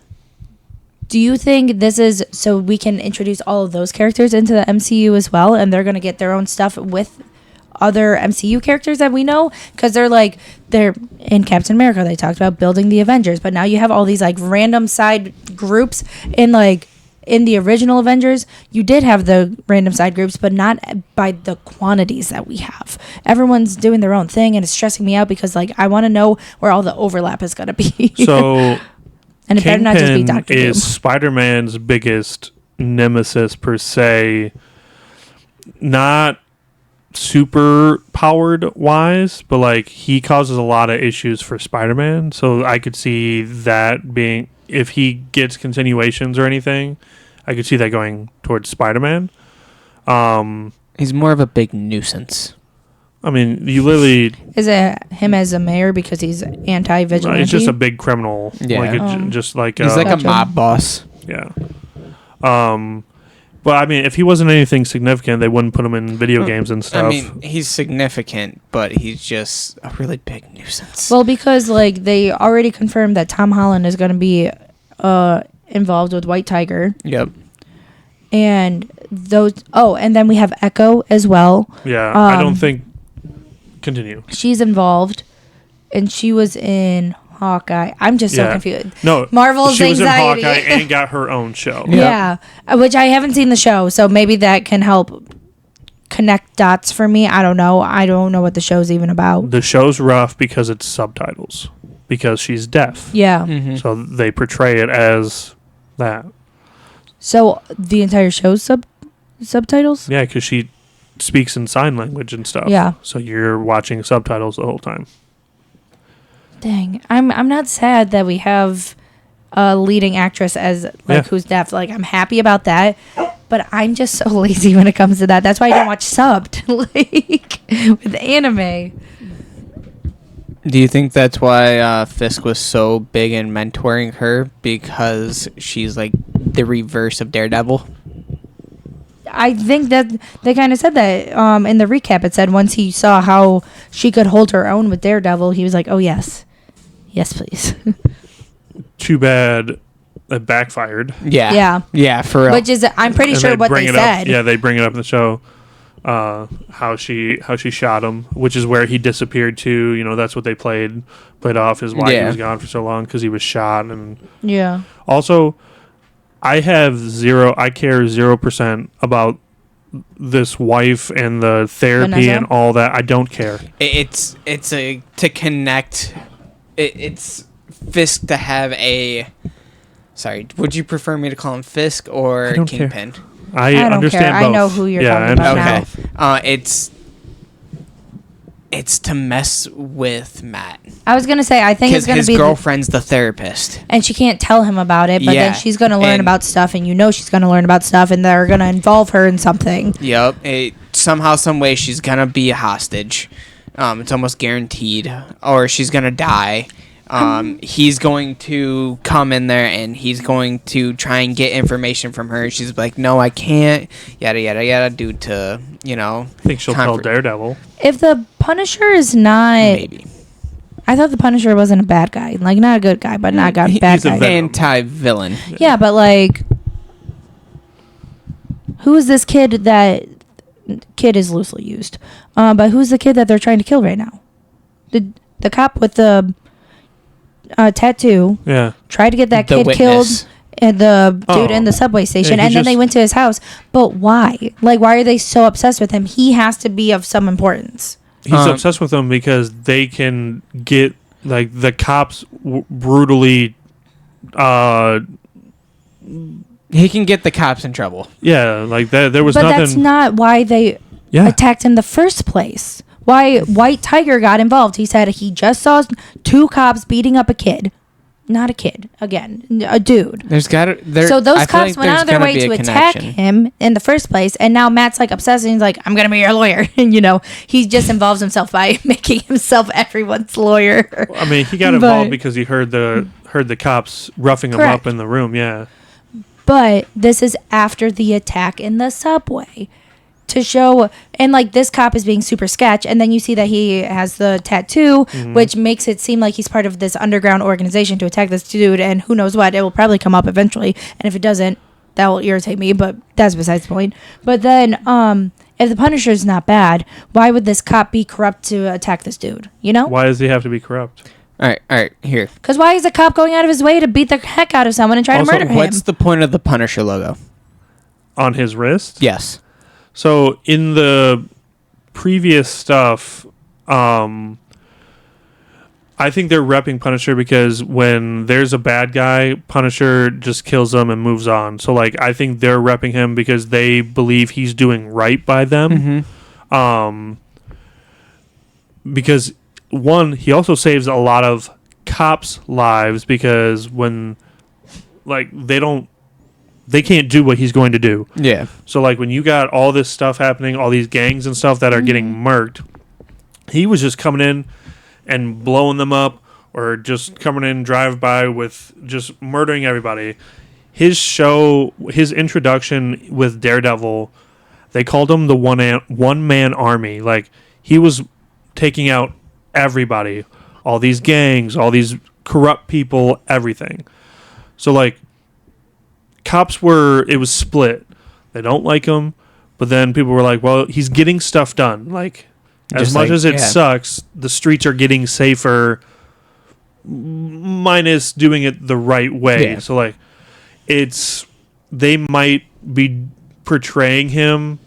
Do you think this is so we can introduce all of those characters into the MCU as well, and they're going to get their own stuff with other MCU characters that we know? Because they're in Captain America, they talked about building the Avengers, but now you have all these like random side groups in the original Avengers. You did have the random side groups, but not by the quantities that we have. Everyone's doing their own thing, and it's stressing me out because like I want to know where all the overlap is going to be. So and it better not just be Kingpin Doctor Doom. is Spider-Man's biggest nemesis per se. Not super powered wise, but like he causes a lot of issues for Spider-Man. So I could see that being, if he gets continuations or anything, I could see that going towards Spider-Man. He's more of a big nuisance. I mean, you literally, Is it him as a mayor because he's anti-vigilante? he's just a big criminal. Yeah. Like just like He's like Gotcha. a mob boss. yeah. But I mean, if he wasn't anything significant, they wouldn't put him in video games and stuff. I mean, he's significant, but he's just a really big nuisance. Well, because like they already confirmed that Tom Holland is going to be involved with White Tiger, Yep. and those. Oh, and then we have Echo as well. yeah, I don't think. Continue. She's involved, and she was in Hawkeye. I'm just so Yeah. confused. No, Marvel's she was anxiety. in Hawkeye and got her own show. Yeah, which I haven't seen the show, so maybe that can help connect dots for me. I don't know. I don't know what the show's even about. The show's rough because it's subtitles, because she's deaf. Yeah. Mm-hmm. So they portray it as that. So the entire show's subtitles? Yeah, because she speaks in sign language and stuff. Yeah. So you're watching subtitles the whole time. Dang. I'm not sad that we have a leading actress as Yeah. who's deaf. Like, I'm happy about that. But I'm just so lazy when it comes to that. That's why I don't watch subbed like with anime. Do you think that's why Fisk was so big in mentoring her, because she's like the reverse of Daredevil? I think that they kind of said that in the recap. It said once he saw how she could hold her own with Daredevil, he was like, "Oh yes, yes, please." Too bad it backfired. Yeah. Yeah, for real. Which is, I'm pretty And sure what bring they it said. Up, yeah, they bring it up in the show. How she shot him, which is where he disappeared to. You know, that's what they played off, is why he was gone for so long, because he was shot. And Yeah. also, I care 0% about this wife and the therapy Vanessa? and all that. I don't care. It's a to connect. It's Fisk to have a. Sorry, would you prefer me to call him Fisk or I don't care. Kingpin? I don't understand care. both. I know who you're yeah, talking I about understand now. Okay. It's to mess with Matt, I was gonna say, I think because it's gonna his be, girlfriend's the therapist. and she can't tell him about it, but Yeah, then she's gonna learn and- about stuff, and she's gonna learn about stuff, and they're gonna involve her in something. Yep. Somehow, some way, she's gonna be a hostage. It's almost guaranteed, or she's gonna die. He's going to come in there and he's going to try and get information from her. She's like, "No, I can't." Yada yada yada. Due to I think she'll tell comfort- Daredevil. If the Punisher is not, maybe I thought the Punisher wasn't a bad guy, like not a good guy, but not a bad He's a guy. Venom. anti-villain. Yeah, but like, who is this kid that? Kid is loosely used, but who's the kid that they're trying to kill right now? The cop with the tattoo Yeah. tried to get that The kid witness. killed, and the dude Oh. in the subway station, Yeah, he and then they just- went to his house. But why? Like, why are they so obsessed with him? He has to be of some importance. He's obsessed with them because they can get, like, the cops brutally He can get the cops in trouble. yeah, like that. There was But nothing. that's not why they Yeah. attacked in the first place. Why White Tiger got involved? He said he just saw two cops beating up a kid. Not a kid, again, a dude. There's got to. So those cops went out of their way to attack him in the first place, and now Matt's like obsessed, and he's like, "I'm gonna be your lawyer," and he just involves himself by making himself everyone's lawyer. I mean, he got But- involved because he heard the cops roughing him Correct. up in the room. Yeah. But this is after the attack in the subway. To show, and like this cop is being super sketch, and then you see that he has the tattoo, which makes it seem like he's part of this underground organization to attack this dude, and who knows what, it will probably come up eventually, and if it doesn't, that will irritate me, but that's besides the point. But then, if the Punisher's not bad, why would this cop be corrupt to attack this dude, Why does he have to be corrupt? All right, here. Because why is a cop going out of his way to beat the heck out of someone and try Also, to murder him? What's the point of the Punisher logo? On his wrist? Yes. So in the previous stuff, I think they're repping Punisher because when there's a bad guy, Punisher just kills them and moves on. So like I think they're repping him because they believe he's doing right by them. Because one, he also saves a lot of cops' lives because when like they can't do what he's going to do. Yeah. So, like, when you got all this stuff happening, all these gangs and stuff that are getting murked, he was just coming in and blowing them up or just coming in drive-by with just murdering everybody. His show, his introduction with Daredevil, they called him the one-man army. Like, he was taking out everybody. All these gangs, all these corrupt people, everything. So, like, cops it was split. They don't like him, but then people were like, well, he's getting stuff done. Like, as Just much like- as it yeah. sucks, the streets are getting safer, minus doing it the right way. Yeah. So, like, they might be portraying him,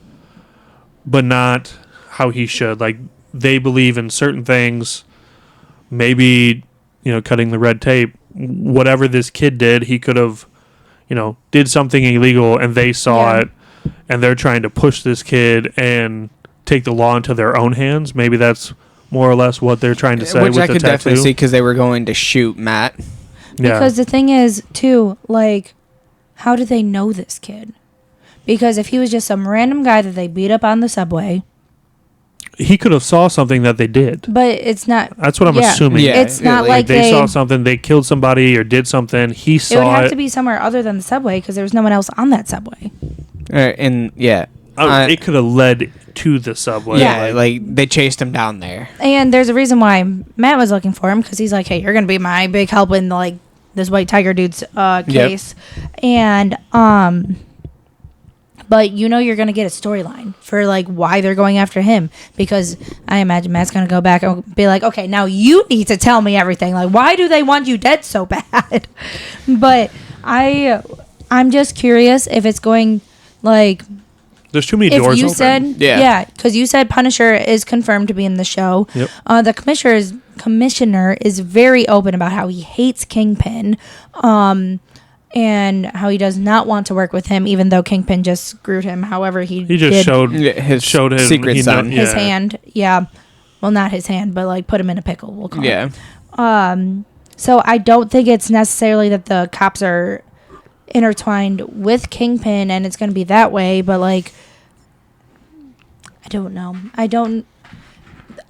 but not how he should. Like, they believe in certain things, maybe, cutting the red tape. Whatever this kid did, he could have, did something illegal and they saw Yeah. it and they're trying to push this kid and take the law into their own hands. Maybe that's more or less what they're trying to say Which with I the could tattoo. definitely see because they were going to shoot Matt. Yeah. Because the thing is, too, like, how do they know this kid? Because if he was just some random guy that they beat up on the subway, He could have saw something that they did. but it's not. That's what I'm Yeah. assuming. Yeah. It's not like like They saw something, they killed somebody or did something. He It would saw have it. to be somewhere other than the subway because there was no one else on that subway. And yeah. It could have led to the subway. Yeah, like they chased him down there. And there's a reason why Matt was looking for him because he's like, hey, you're going to be my big help in, like, this White Tiger dude's case. And, but you're going to get a storyline for, like, why they're going after him because I imagine Matt's going to go back and be like, okay, now you need to tell me everything. Like, why do they want you dead so bad? But I'm just curious if it's going, like, There's too many if doors you open. said Yeah. because you said Punisher is confirmed to be in the show. Yep. The commissioner is very open about how he hates Kingpin, and how he does not want to work with him, even though Kingpin just screwed him. However, he just did showed His him secret he son. his yeah. hand. Yeah, well, not his hand, but like put him in a pickle. We'll call Yeah. it. So I don't think it's necessarily that the cops are intertwined with Kingpin and it's going to be that way, but like I don't know. I don't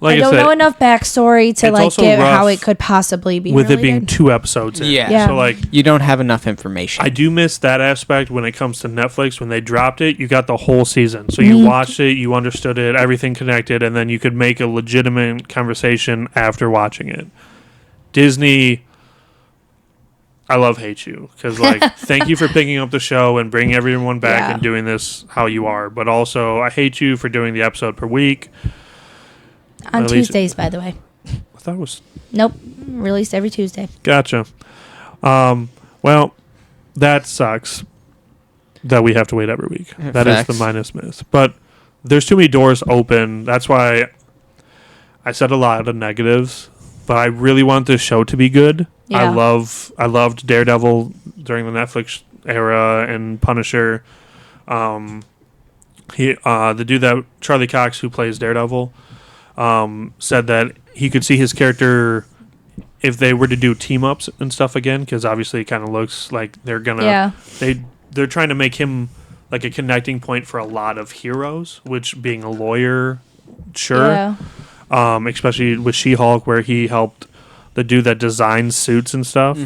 Like I don't said, know enough backstory to it's like also get how rough it could possibly be with it being related. 2 episodes in. Yeah. So like You don't have enough information. I do miss that aspect when it comes to Netflix. When they dropped it, you got the whole season. So you Me watched it, you understood it, everything connected, and then you could make a legitimate conversation after watching it. Disney, I love hate you because like thank you for picking up the show and bringing everyone back Yeah. and doing this how you are, but also I hate you for doing the episode per week. On at least- Tuesdays, by the way. I thought it was Nope, released every Tuesday. gotcha. Well, that sucks that we have to wait every week. That is the Facts. minus miss. But there's too many doors open. That's why I said a lot of negatives. But I really want this show to be good. Yeah. I loved Daredevil during the Netflix era and Punisher. The dude that Charlie Cox who plays Daredevil said that he could see his character if they were to do team ups and stuff again, because obviously it kind of looks like they're gonna Yeah. they're trying to make him like a connecting point for a lot of heroes, which being a lawyer, sure. Yeah. Especially with She-Hulk, where he helped the dude that designs suits and stuff.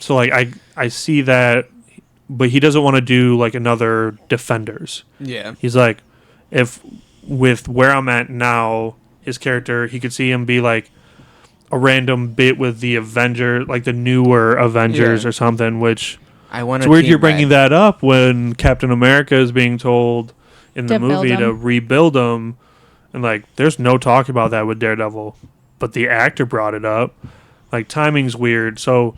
So like I see that, but he doesn't want to do like another Defenders. Yeah. He's like, if with where I'm at now, his character, he could see him be like a random bit with the Avenger, like the newer Avengers Yeah. or something. Which I want it's weird you're bringing that up when Captain America is being told in the To build movie to him. rebuild him, and like there's no talk about that with Daredevil, but the actor brought it up. Like timing's weird, so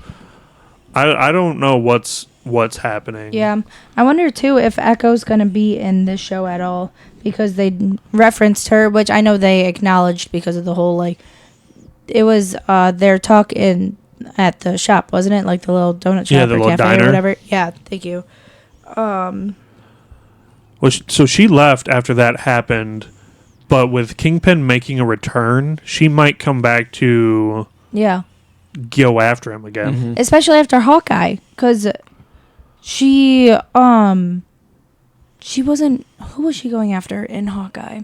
I don't know what's happening. Yeah. I wonder too if Echo's going to be in this show at all because they referenced her, which I know they acknowledged because of the whole like it was their talk in at the shop, wasn't it? Like the little donut shop Yeah, the or little cafe diner. or whatever. Yeah, thank you. Well, so she left after that happened, but with Kingpin making a return, she might come back to Yeah. go after him again. Mm-hmm. Especially after Hawkeye cuz she wasn't who was she going after in Hawkeye?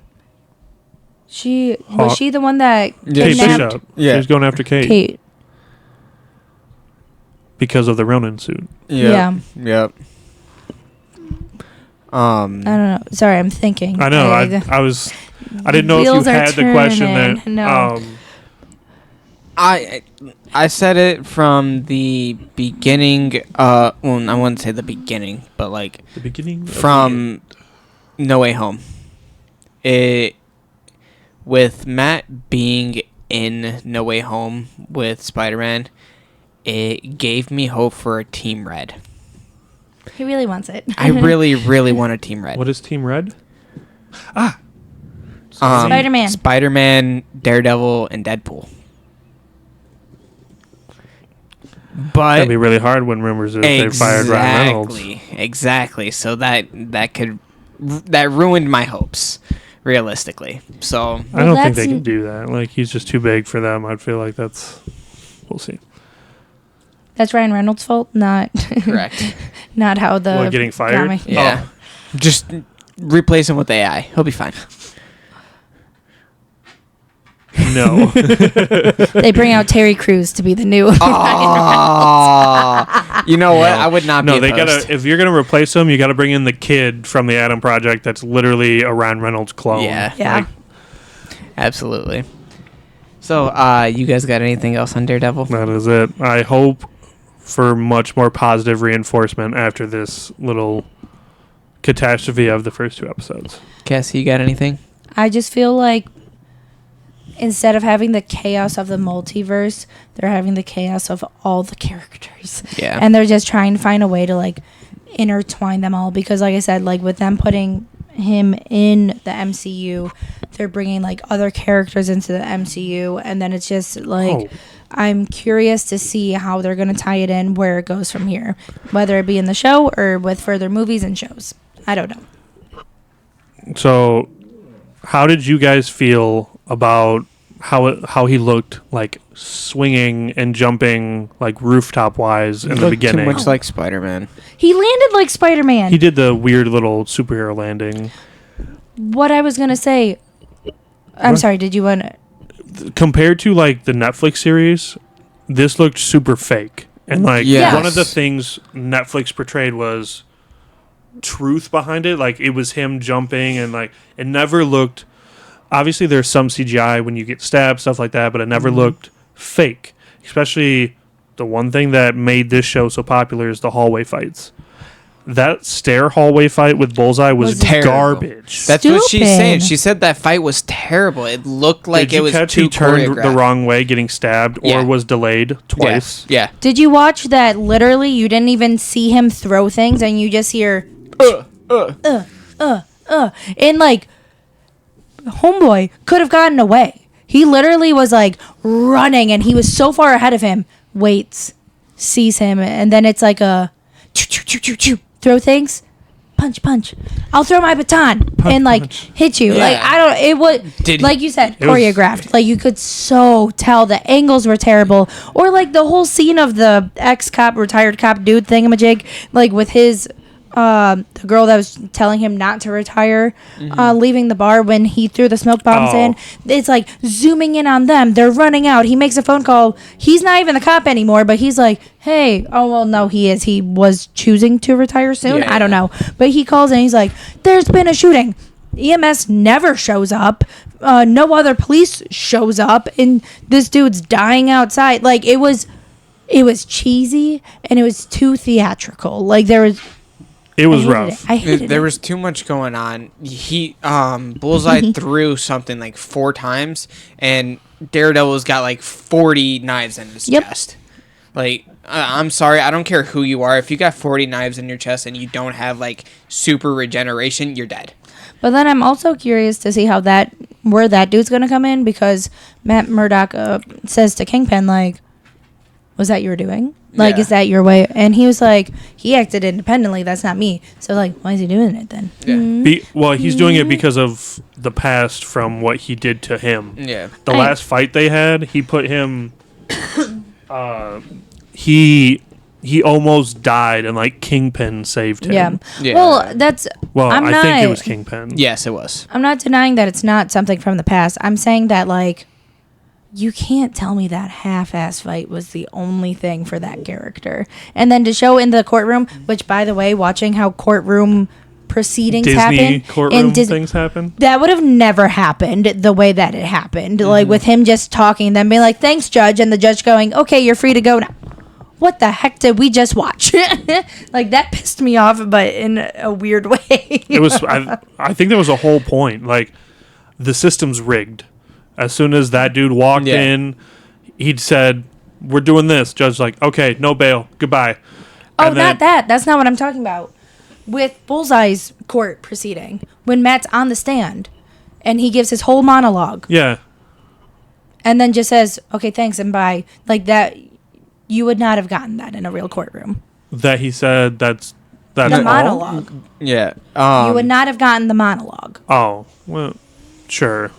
Was she the one that Yeah, Kate kidnapped Bishop. Yeah. She was going after Kate, Kate? because of the Ronin suit. Yeah. Yep. I don't know. Sorry, I'm thinking. I know. I didn't know if you Wheels are had the question turning. that. No. I said it from the beginning. Well, I wouldn't say the beginning, but like The beginning of from No Way Home. It with Matt being in No Way Home with Spider-Man, it gave me hope for a Team Red. He really wants it. I really, really want a Team Red. What is Team Red? Spider-Man. Spider-Man, Daredevil, and Deadpool. But It'd be really hard when rumors is they fired Ryan Reynolds. Exactly. So that ruined my hopes, realistically. So I don't think that's they can do that. Like, he's just too big for them. I'd feel like we'll see. That's Ryan Reynolds' fault, not correct. not how the What, getting fired? comic- Yeah. Just replace him with AI. He'll be fine. No. They bring out Terry Crews to be the new. Oh, you know what? I would not be No, they opposed. gotta. If you're gonna replace him, you gotta bring in the kid from the Adam Project. That's literally a Ryan Reynolds clone. Yeah. Yeah. Like, Absolutely. So, you guys got anything else on Daredevil? that is it. I hope for much more positive reinforcement after this little catastrophe of the first 2 episodes. Cassie, you got anything? I just feel like instead of having the chaos of the multiverse, they're having the chaos of all the characters. Yeah. And they're just trying to find a way to like intertwine them all because like I said, like with them putting him in the MCU, they're bringing like other characters into the MCU and then it's just like I'm curious to see how they're going to tie it in, where it goes from here, whether it be in the show or with further movies and shows. I don't know. So, how did you guys feel about how he looked, like swinging and jumping, like rooftop wise in the Looked beginning? too much like Spider-Man. He landed like Spider-Man. He did the weird little superhero landing. What I was going to say, I'm sorry, did you want to? Compared to like the Netflix series, this looked super fake. And like Yes. one of the things Netflix portrayed was truth behind it. Like it was him jumping and like it never looked. Obviously, there's some CGI when you get stabbed, stuff like that, but it never looked fake. Especially the one thing that made this show so popular is the hallway fights. That stair hallway fight with Bullseye was terrible. garbage. That's what she's Stupid. saying. She said that fight was terrible. It looked like Did you it was catch too he turned choreographed. the wrong way getting stabbed Yeah. or was delayed twice? Yeah. Did you watch that? Literally, you didn't even see him throw things, and you just hear, and like, homeboy could have gotten away. He literally was like running, and he was so far ahead of him. Waits, sees him, and then it's like a choo choo choo choo choo. Throw things, punch. I'll throw my baton and like hit you. Yeah. Like I don't. It was like you said, It was- choreographed. Like you could so tell the angles were terrible, or like the whole scene of the ex-cop, retired cop dude thingamajig, like with his the girl that was telling him not to retire, leaving the bar when he threw the smoke bombs in. It's like zooming in on them. They're running out. He makes a phone call. He's not even the cop anymore, but he's like, hey, oh, well, no, he is. He was choosing to retire soon. Yeah. I don't know. But he calls and he's like, there's been a shooting. EMS never shows up. No other police shows up. And this dude's dying outside. Like, it was cheesy and it was too theatrical. Like, there was... It was I hated rough. it. I hated There it. was too much going on. He Bullseye threw something like 4 times, and Daredevil's got like 40 knives in his Yep. chest. Like, I'm sorry, I don't care who you are. If you got 40 knives in your chest and you don't have like super regeneration, you're dead. But then I'm also curious to see where that dude's gonna come in, because Matt Murdock says to Kingpin, like, was that your doing? Like, Yeah. is that your way? And he was like, he acted independently. That's not me. So like, why is he doing it then? Yeah. Well, he's doing it because of the past from what he did to him. Yeah. The I- last fight they had, he put him. He almost died, and like Kingpin saved him. Yeah. Yeah. Well, that's. Well, I'm I think it not- was Kingpin. Yes, it was. I'm not denying that it's not something from the past. I'm saying that like, you can't tell me that half-ass fight was the only thing for that character. And then to show in the courtroom, which by the way, watching how courtroom proceedings Disney happen courtroom in Disney, things happen. that would have never happened the way that it happened. Like with him just talking and then being like, thanks, judge, and the judge going, okay, you're free to go now. What the heck did we just watch? Like, that pissed me off, but in a weird way. It was. I think there was a whole point. Like, the system's rigged. As soon as that dude walked Yeah. in, he'd said, "We're doing this." Judge's like, "Okay, no bail. Goodbye." Oh, And then- not that. That's not what I'm talking about. With Bullseye's court proceeding, when Matt's on the stand and he gives his whole monologue Yeah. and then just says, okay, thanks and bye. Like that, You would not have gotten that in a real courtroom. That he said that's The all? monologue. Yeah. You would not have gotten the monologue. Oh, well, sure.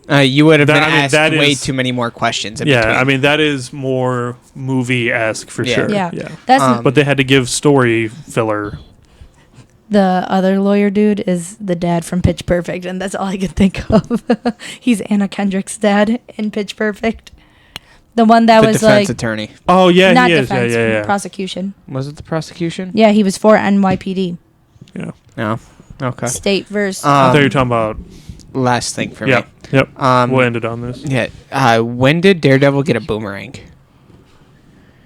You would have That- been I mean, asked that way is- too many more questions. In Yeah, between. I mean that is more movie-esque for Yeah. sure. Yeah. Yeah. That's But they had to give story filler. the other lawyer dude is the dad from Pitch Perfect, and that's all I could think of. He's Anna Kendrick's dad in Pitch Perfect. The one that the was defense like attorney. Oh yeah, not he is. defense, Yeah. prosecution. Was it the prosecution? Yeah, he was for NYPD. Yeah. No. Okay. State versus. I thought you were talking about. Last thing for Yep. me. Yep. Um, We'll end it on this. Yeah. When did Daredevil get a boomerang?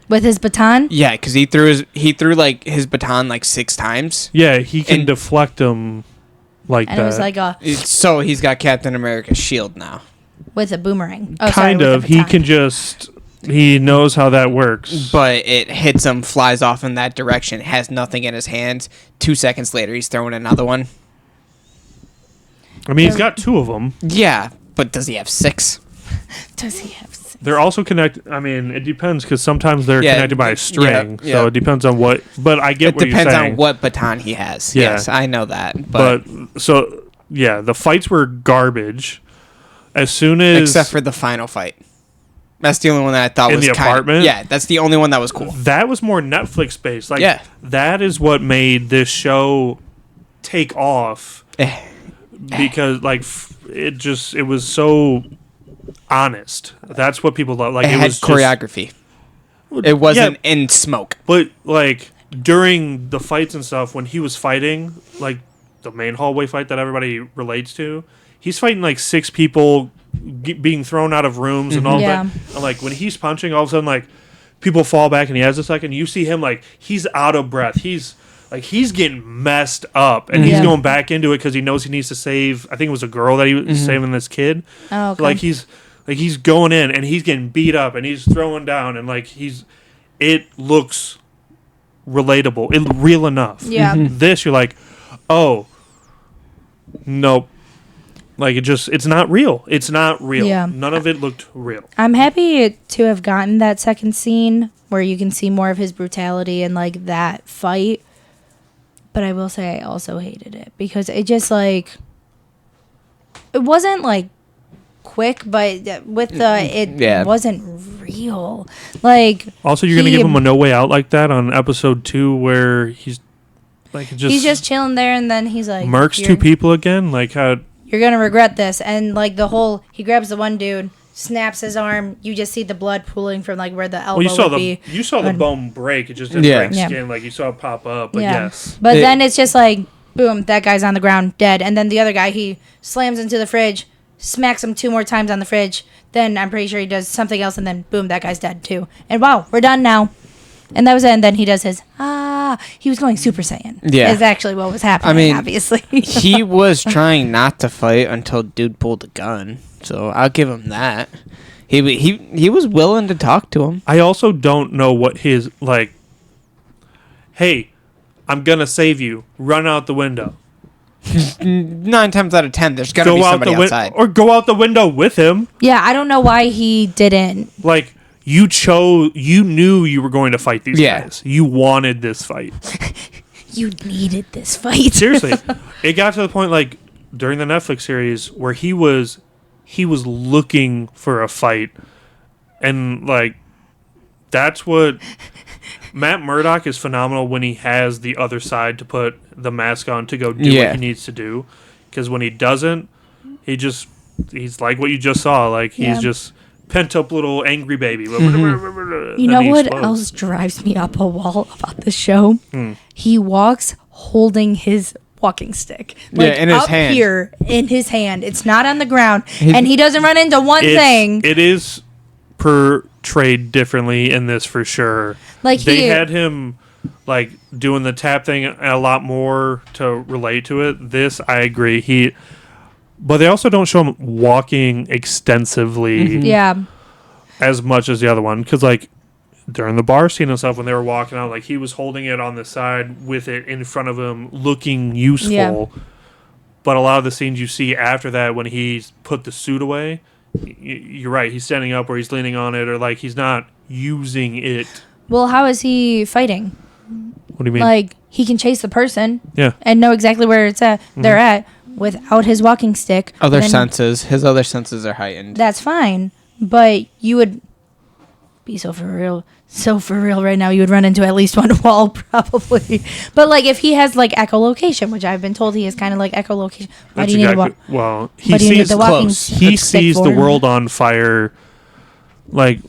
with his baton. Yeah, because he threw like his baton like 6 times. Yeah, he can And- deflect them like And that. it was like So he's got Captain America's shield now. with a boomerang. Oh, sorry, kind with a of. He baton. can just. He knows how that works. But it hits him, flies off in that direction, has nothing in his hands. 2 seconds later, he's throwing another one. I mean, he's got 2 of them. Yeah, but does he have 6? Does he have? They're also connected. I mean, it depends because sometimes they're Yeah, connected by a yeah, string. yeah. So it depends on what. But I get It what you're depends saying. on what baton he has. Yeah. Yes, I know that. But so yeah, the fights were garbage. As soon as except for the final fight. That's the only one that I thought In was the kind apartment? of, yeah, that's the only one that was cool. that was more Netflix based. Like Yeah. that is what made this show take off because like it was so honest. That's what people love. Like It it had was just- choreography. It wasn't in smoke. But like during the fights and stuff, when he was fighting, like the main hallway fight that everybody relates to, he's fighting like 6 people being thrown out of rooms and all Yeah. that. And like when he's punching, all of a sudden like people fall back and he has a second. You see him like he's out of breath. He's getting messed up and he's Yeah. going back into it because he knows he needs to save. I think it was a girl that he was saving this kid. Oh, okay. Like he's going in and he's getting beat up and he's throwing down and like it looks relatable, real enough. Yeah. This you're like, oh, nope. Like it's not real. It's not real. Yeah. None of it looked real. I'm happy to have gotten that second scene where you can see more of his brutality and like that fight. But I will say I also hated it because it just like it wasn't like quick, but with it Yeah. wasn't real. Like Also, you're gonna he- give him a no way out like that on episode 2 where he's like he's just chilling there and then he's like murks 2 "You're- people again. Like how You're gonna regret this, and like he grabs the one dude, snaps his arm. You just see the blood pooling from like where the elbow well you would be. you saw the And- bone break. It just didn't Yeah. break Yeah. skin. Like you saw it pop up. But yes. But It- then it's just like, boom, that guy's on the ground, dead. And then the other guy, he slams into the fridge, smacks him 2 more times on the fridge. Then I'm pretty sure he does something else, and then boom, that guy's dead too. And wow, we're done now. And that was it. And then he does his, he was going Super Saiyan. Yeah. Is actually what was happening, I mean, obviously. He was trying not to fight until dude pulled a gun. So I'll give him that. He was willing to talk to him. I also don't know what his like. Hey, I'm gonna save you. Run out the window. 9 times out of 10, there's gonna be somebody outside. or go out the window with him. Yeah, I don't know why he didn't. Like you knew you were going to fight these Yeah. guys. You wanted this fight. You needed this fight. Seriously, it got to the point like during the Netflix series where he was looking for a fight, and like that's what Matt Murdock is phenomenal when he has the other side to put the mask on to go do Yeah. what he needs to do, because when he doesn't, he's like what you just saw, like he's Yeah. just pent up little angry baby. You know what else drives me up a wall about the show? He walks holding his walking stick. Yeah, in his up hand. here in his hand. It's not on the ground. And he doesn't run into one thing. It is portrayed differently in this for sure. Like They had him like doing the tap thing a lot more to relate to it. This I agree. But they also don't show him walking extensively Yeah. as much as the other one, because like during the bar scene and stuff when they were walking out, like he was holding it on the side with it in front of him looking useful. Yeah. But a lot of the scenes you see after that when he's put the suit away, you're right, he's standing up or he's leaning on it, or like he's not using it Well, how is he fighting? What do you mean? Like, he can chase the person Yeah. and know exactly where it's at. They're at without his walking stick. Other Then senses. His other senses are heightened. That's fine, but you would be so for real right now. You would run into at least one wall probably. But like, if he has like echolocation, which I've been told he is kind of like echolocation. Why do you need to walk? Well, he Why do you need sees the walking close. he stick sees for? the world on fire. Like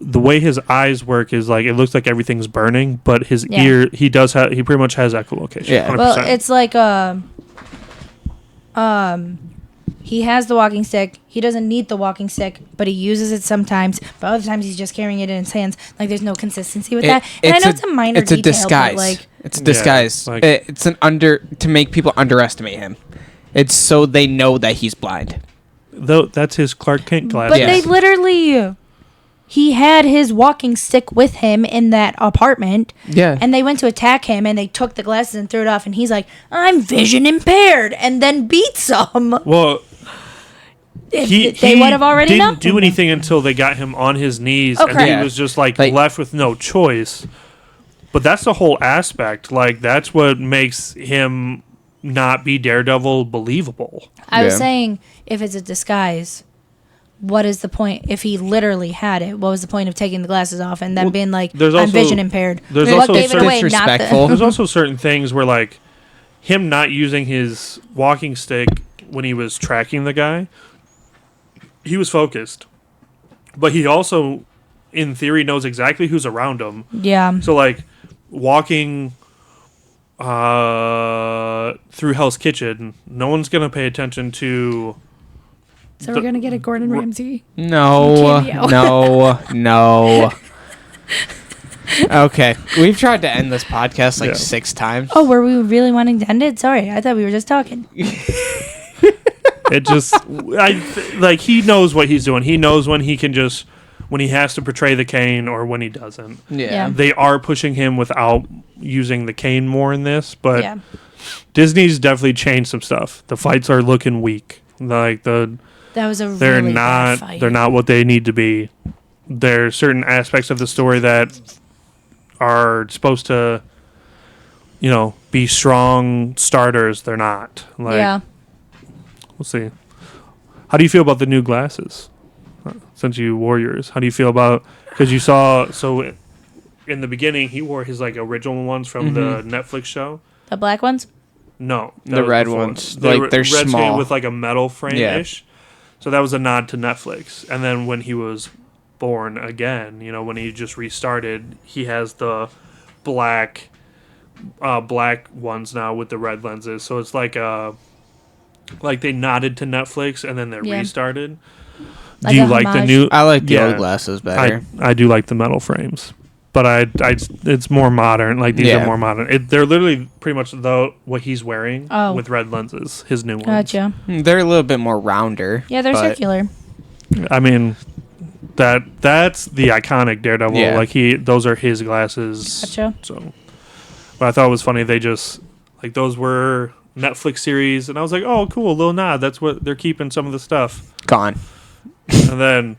the way his eyes work is like it looks like everything's burning, but his Yeah. ear he pretty much has echolocation. Yeah. 100%. Well, it's like he has the walking stick. He doesn't need the walking stick, but he uses it sometimes. But other times he's just carrying it in his hands. Like there's no consistency with that. And I know it's a minor It's a detail, disguise. but like It's a disguise. like- It's to make people underestimate him. It's so they know that he's blind. Though that's his Clark Kent glasses. But they literally, he had his walking stick with him in that apartment, Yeah. and they went to attack him, and they took the glasses and threw it off, and he's like, "I'm vision impaired," and then beats them. Well, They would have already known. didn't do anything until they got him on his knees, Oh, and correct. he Yeah. was just like Like- left with no choice. But that's the whole aspect. Like that's what makes him not be Daredevil believable. I was Yeah. saying, if it's a disguise, what is the point? If he literally had it, what was the point of taking the glasses off and then Well, being like, there's "I'm also- vision impaired"? there's What also gave it certain- away? Not Disrespectful. There's also certain things where like him not using his walking stick when he was tracking the guy, he was focused. But he also in theory knows exactly who's around him. Yeah. So like walking through Hell's Kitchen, no one's going to pay attention to So we're gonna get a Gordon Ramsay. No, Cameo. no. Okay, we've tried to end this podcast like Yeah. 6 times. Oh, were we really wanting to end it? Sorry, I thought we were just talking. it just like he knows what he's doing. He knows when he can just when he has to portray the cane or when he doesn't. Yeah. They are pushing him without using the cane more in this, but Yeah. Disney's definitely changed some stuff. The fights are looking weak. Like That was a they're really bad not fight. they're not what they need to be. There's certain aspects of the story that are supposed to be strong starters. They're not. Like Yeah. we'll see. How do you feel about the new glasses? Since you wore yours, how do you feel about because you saw so in the beginning he wore his like original ones from the Netflix show. The black ones? No, that The was red before. ones. The Like, re- they're red skin small. with like a metal frame ish. So that was a nod to Netflix. And then when he was born again, when he just restarted, he has the black ones now with the red lenses. So it's like they nodded to Netflix and then they Yeah. restarted. Like Do you a like the homage. new? I like the Yeah. old glasses better. I do like the metal frames, but it's more modern. Like these Yeah. are more modern. They're literally pretty much what he's wearing Oh. with red lenses. His new ones. Gotcha. They're a little bit more rounder. Yeah, they're but- circular. I mean, that's the iconic Daredevil. Yeah. Like those are his glasses. Gotcha. So, but I thought it was funny. They just like those were Netflix series, and I was like, oh, cool, little nod. That's what they're keeping some of the stuff. Gone. And then,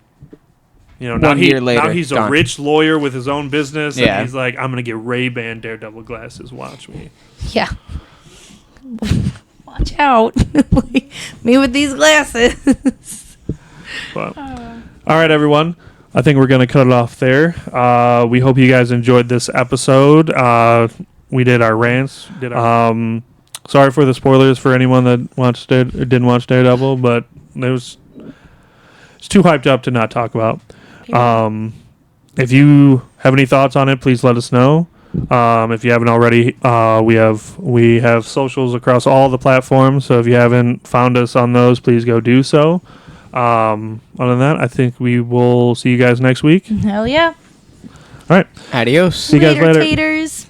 now 1 year later, now he's a gone. rich lawyer with his own business, Yeah. and he's like, I'm gonna get Ray-Ban Daredevil glasses. Watch me. Yeah. Watch out. Me with these glasses. But, all right, everyone. I think we're going to cut it off there. We hope you guys enjoyed this episode. We did our rants. Sorry for the spoilers for anyone that didn't watch Daredevil, but it's too hyped up to not talk about. If you have any thoughts on it, please let us know. If you haven't already, we have socials across all the platforms. So if you haven't found us on those, please go do so. Other than that, I think we will see you guys next week. Hell yeah. All right. Adios. See you guys later. Taters.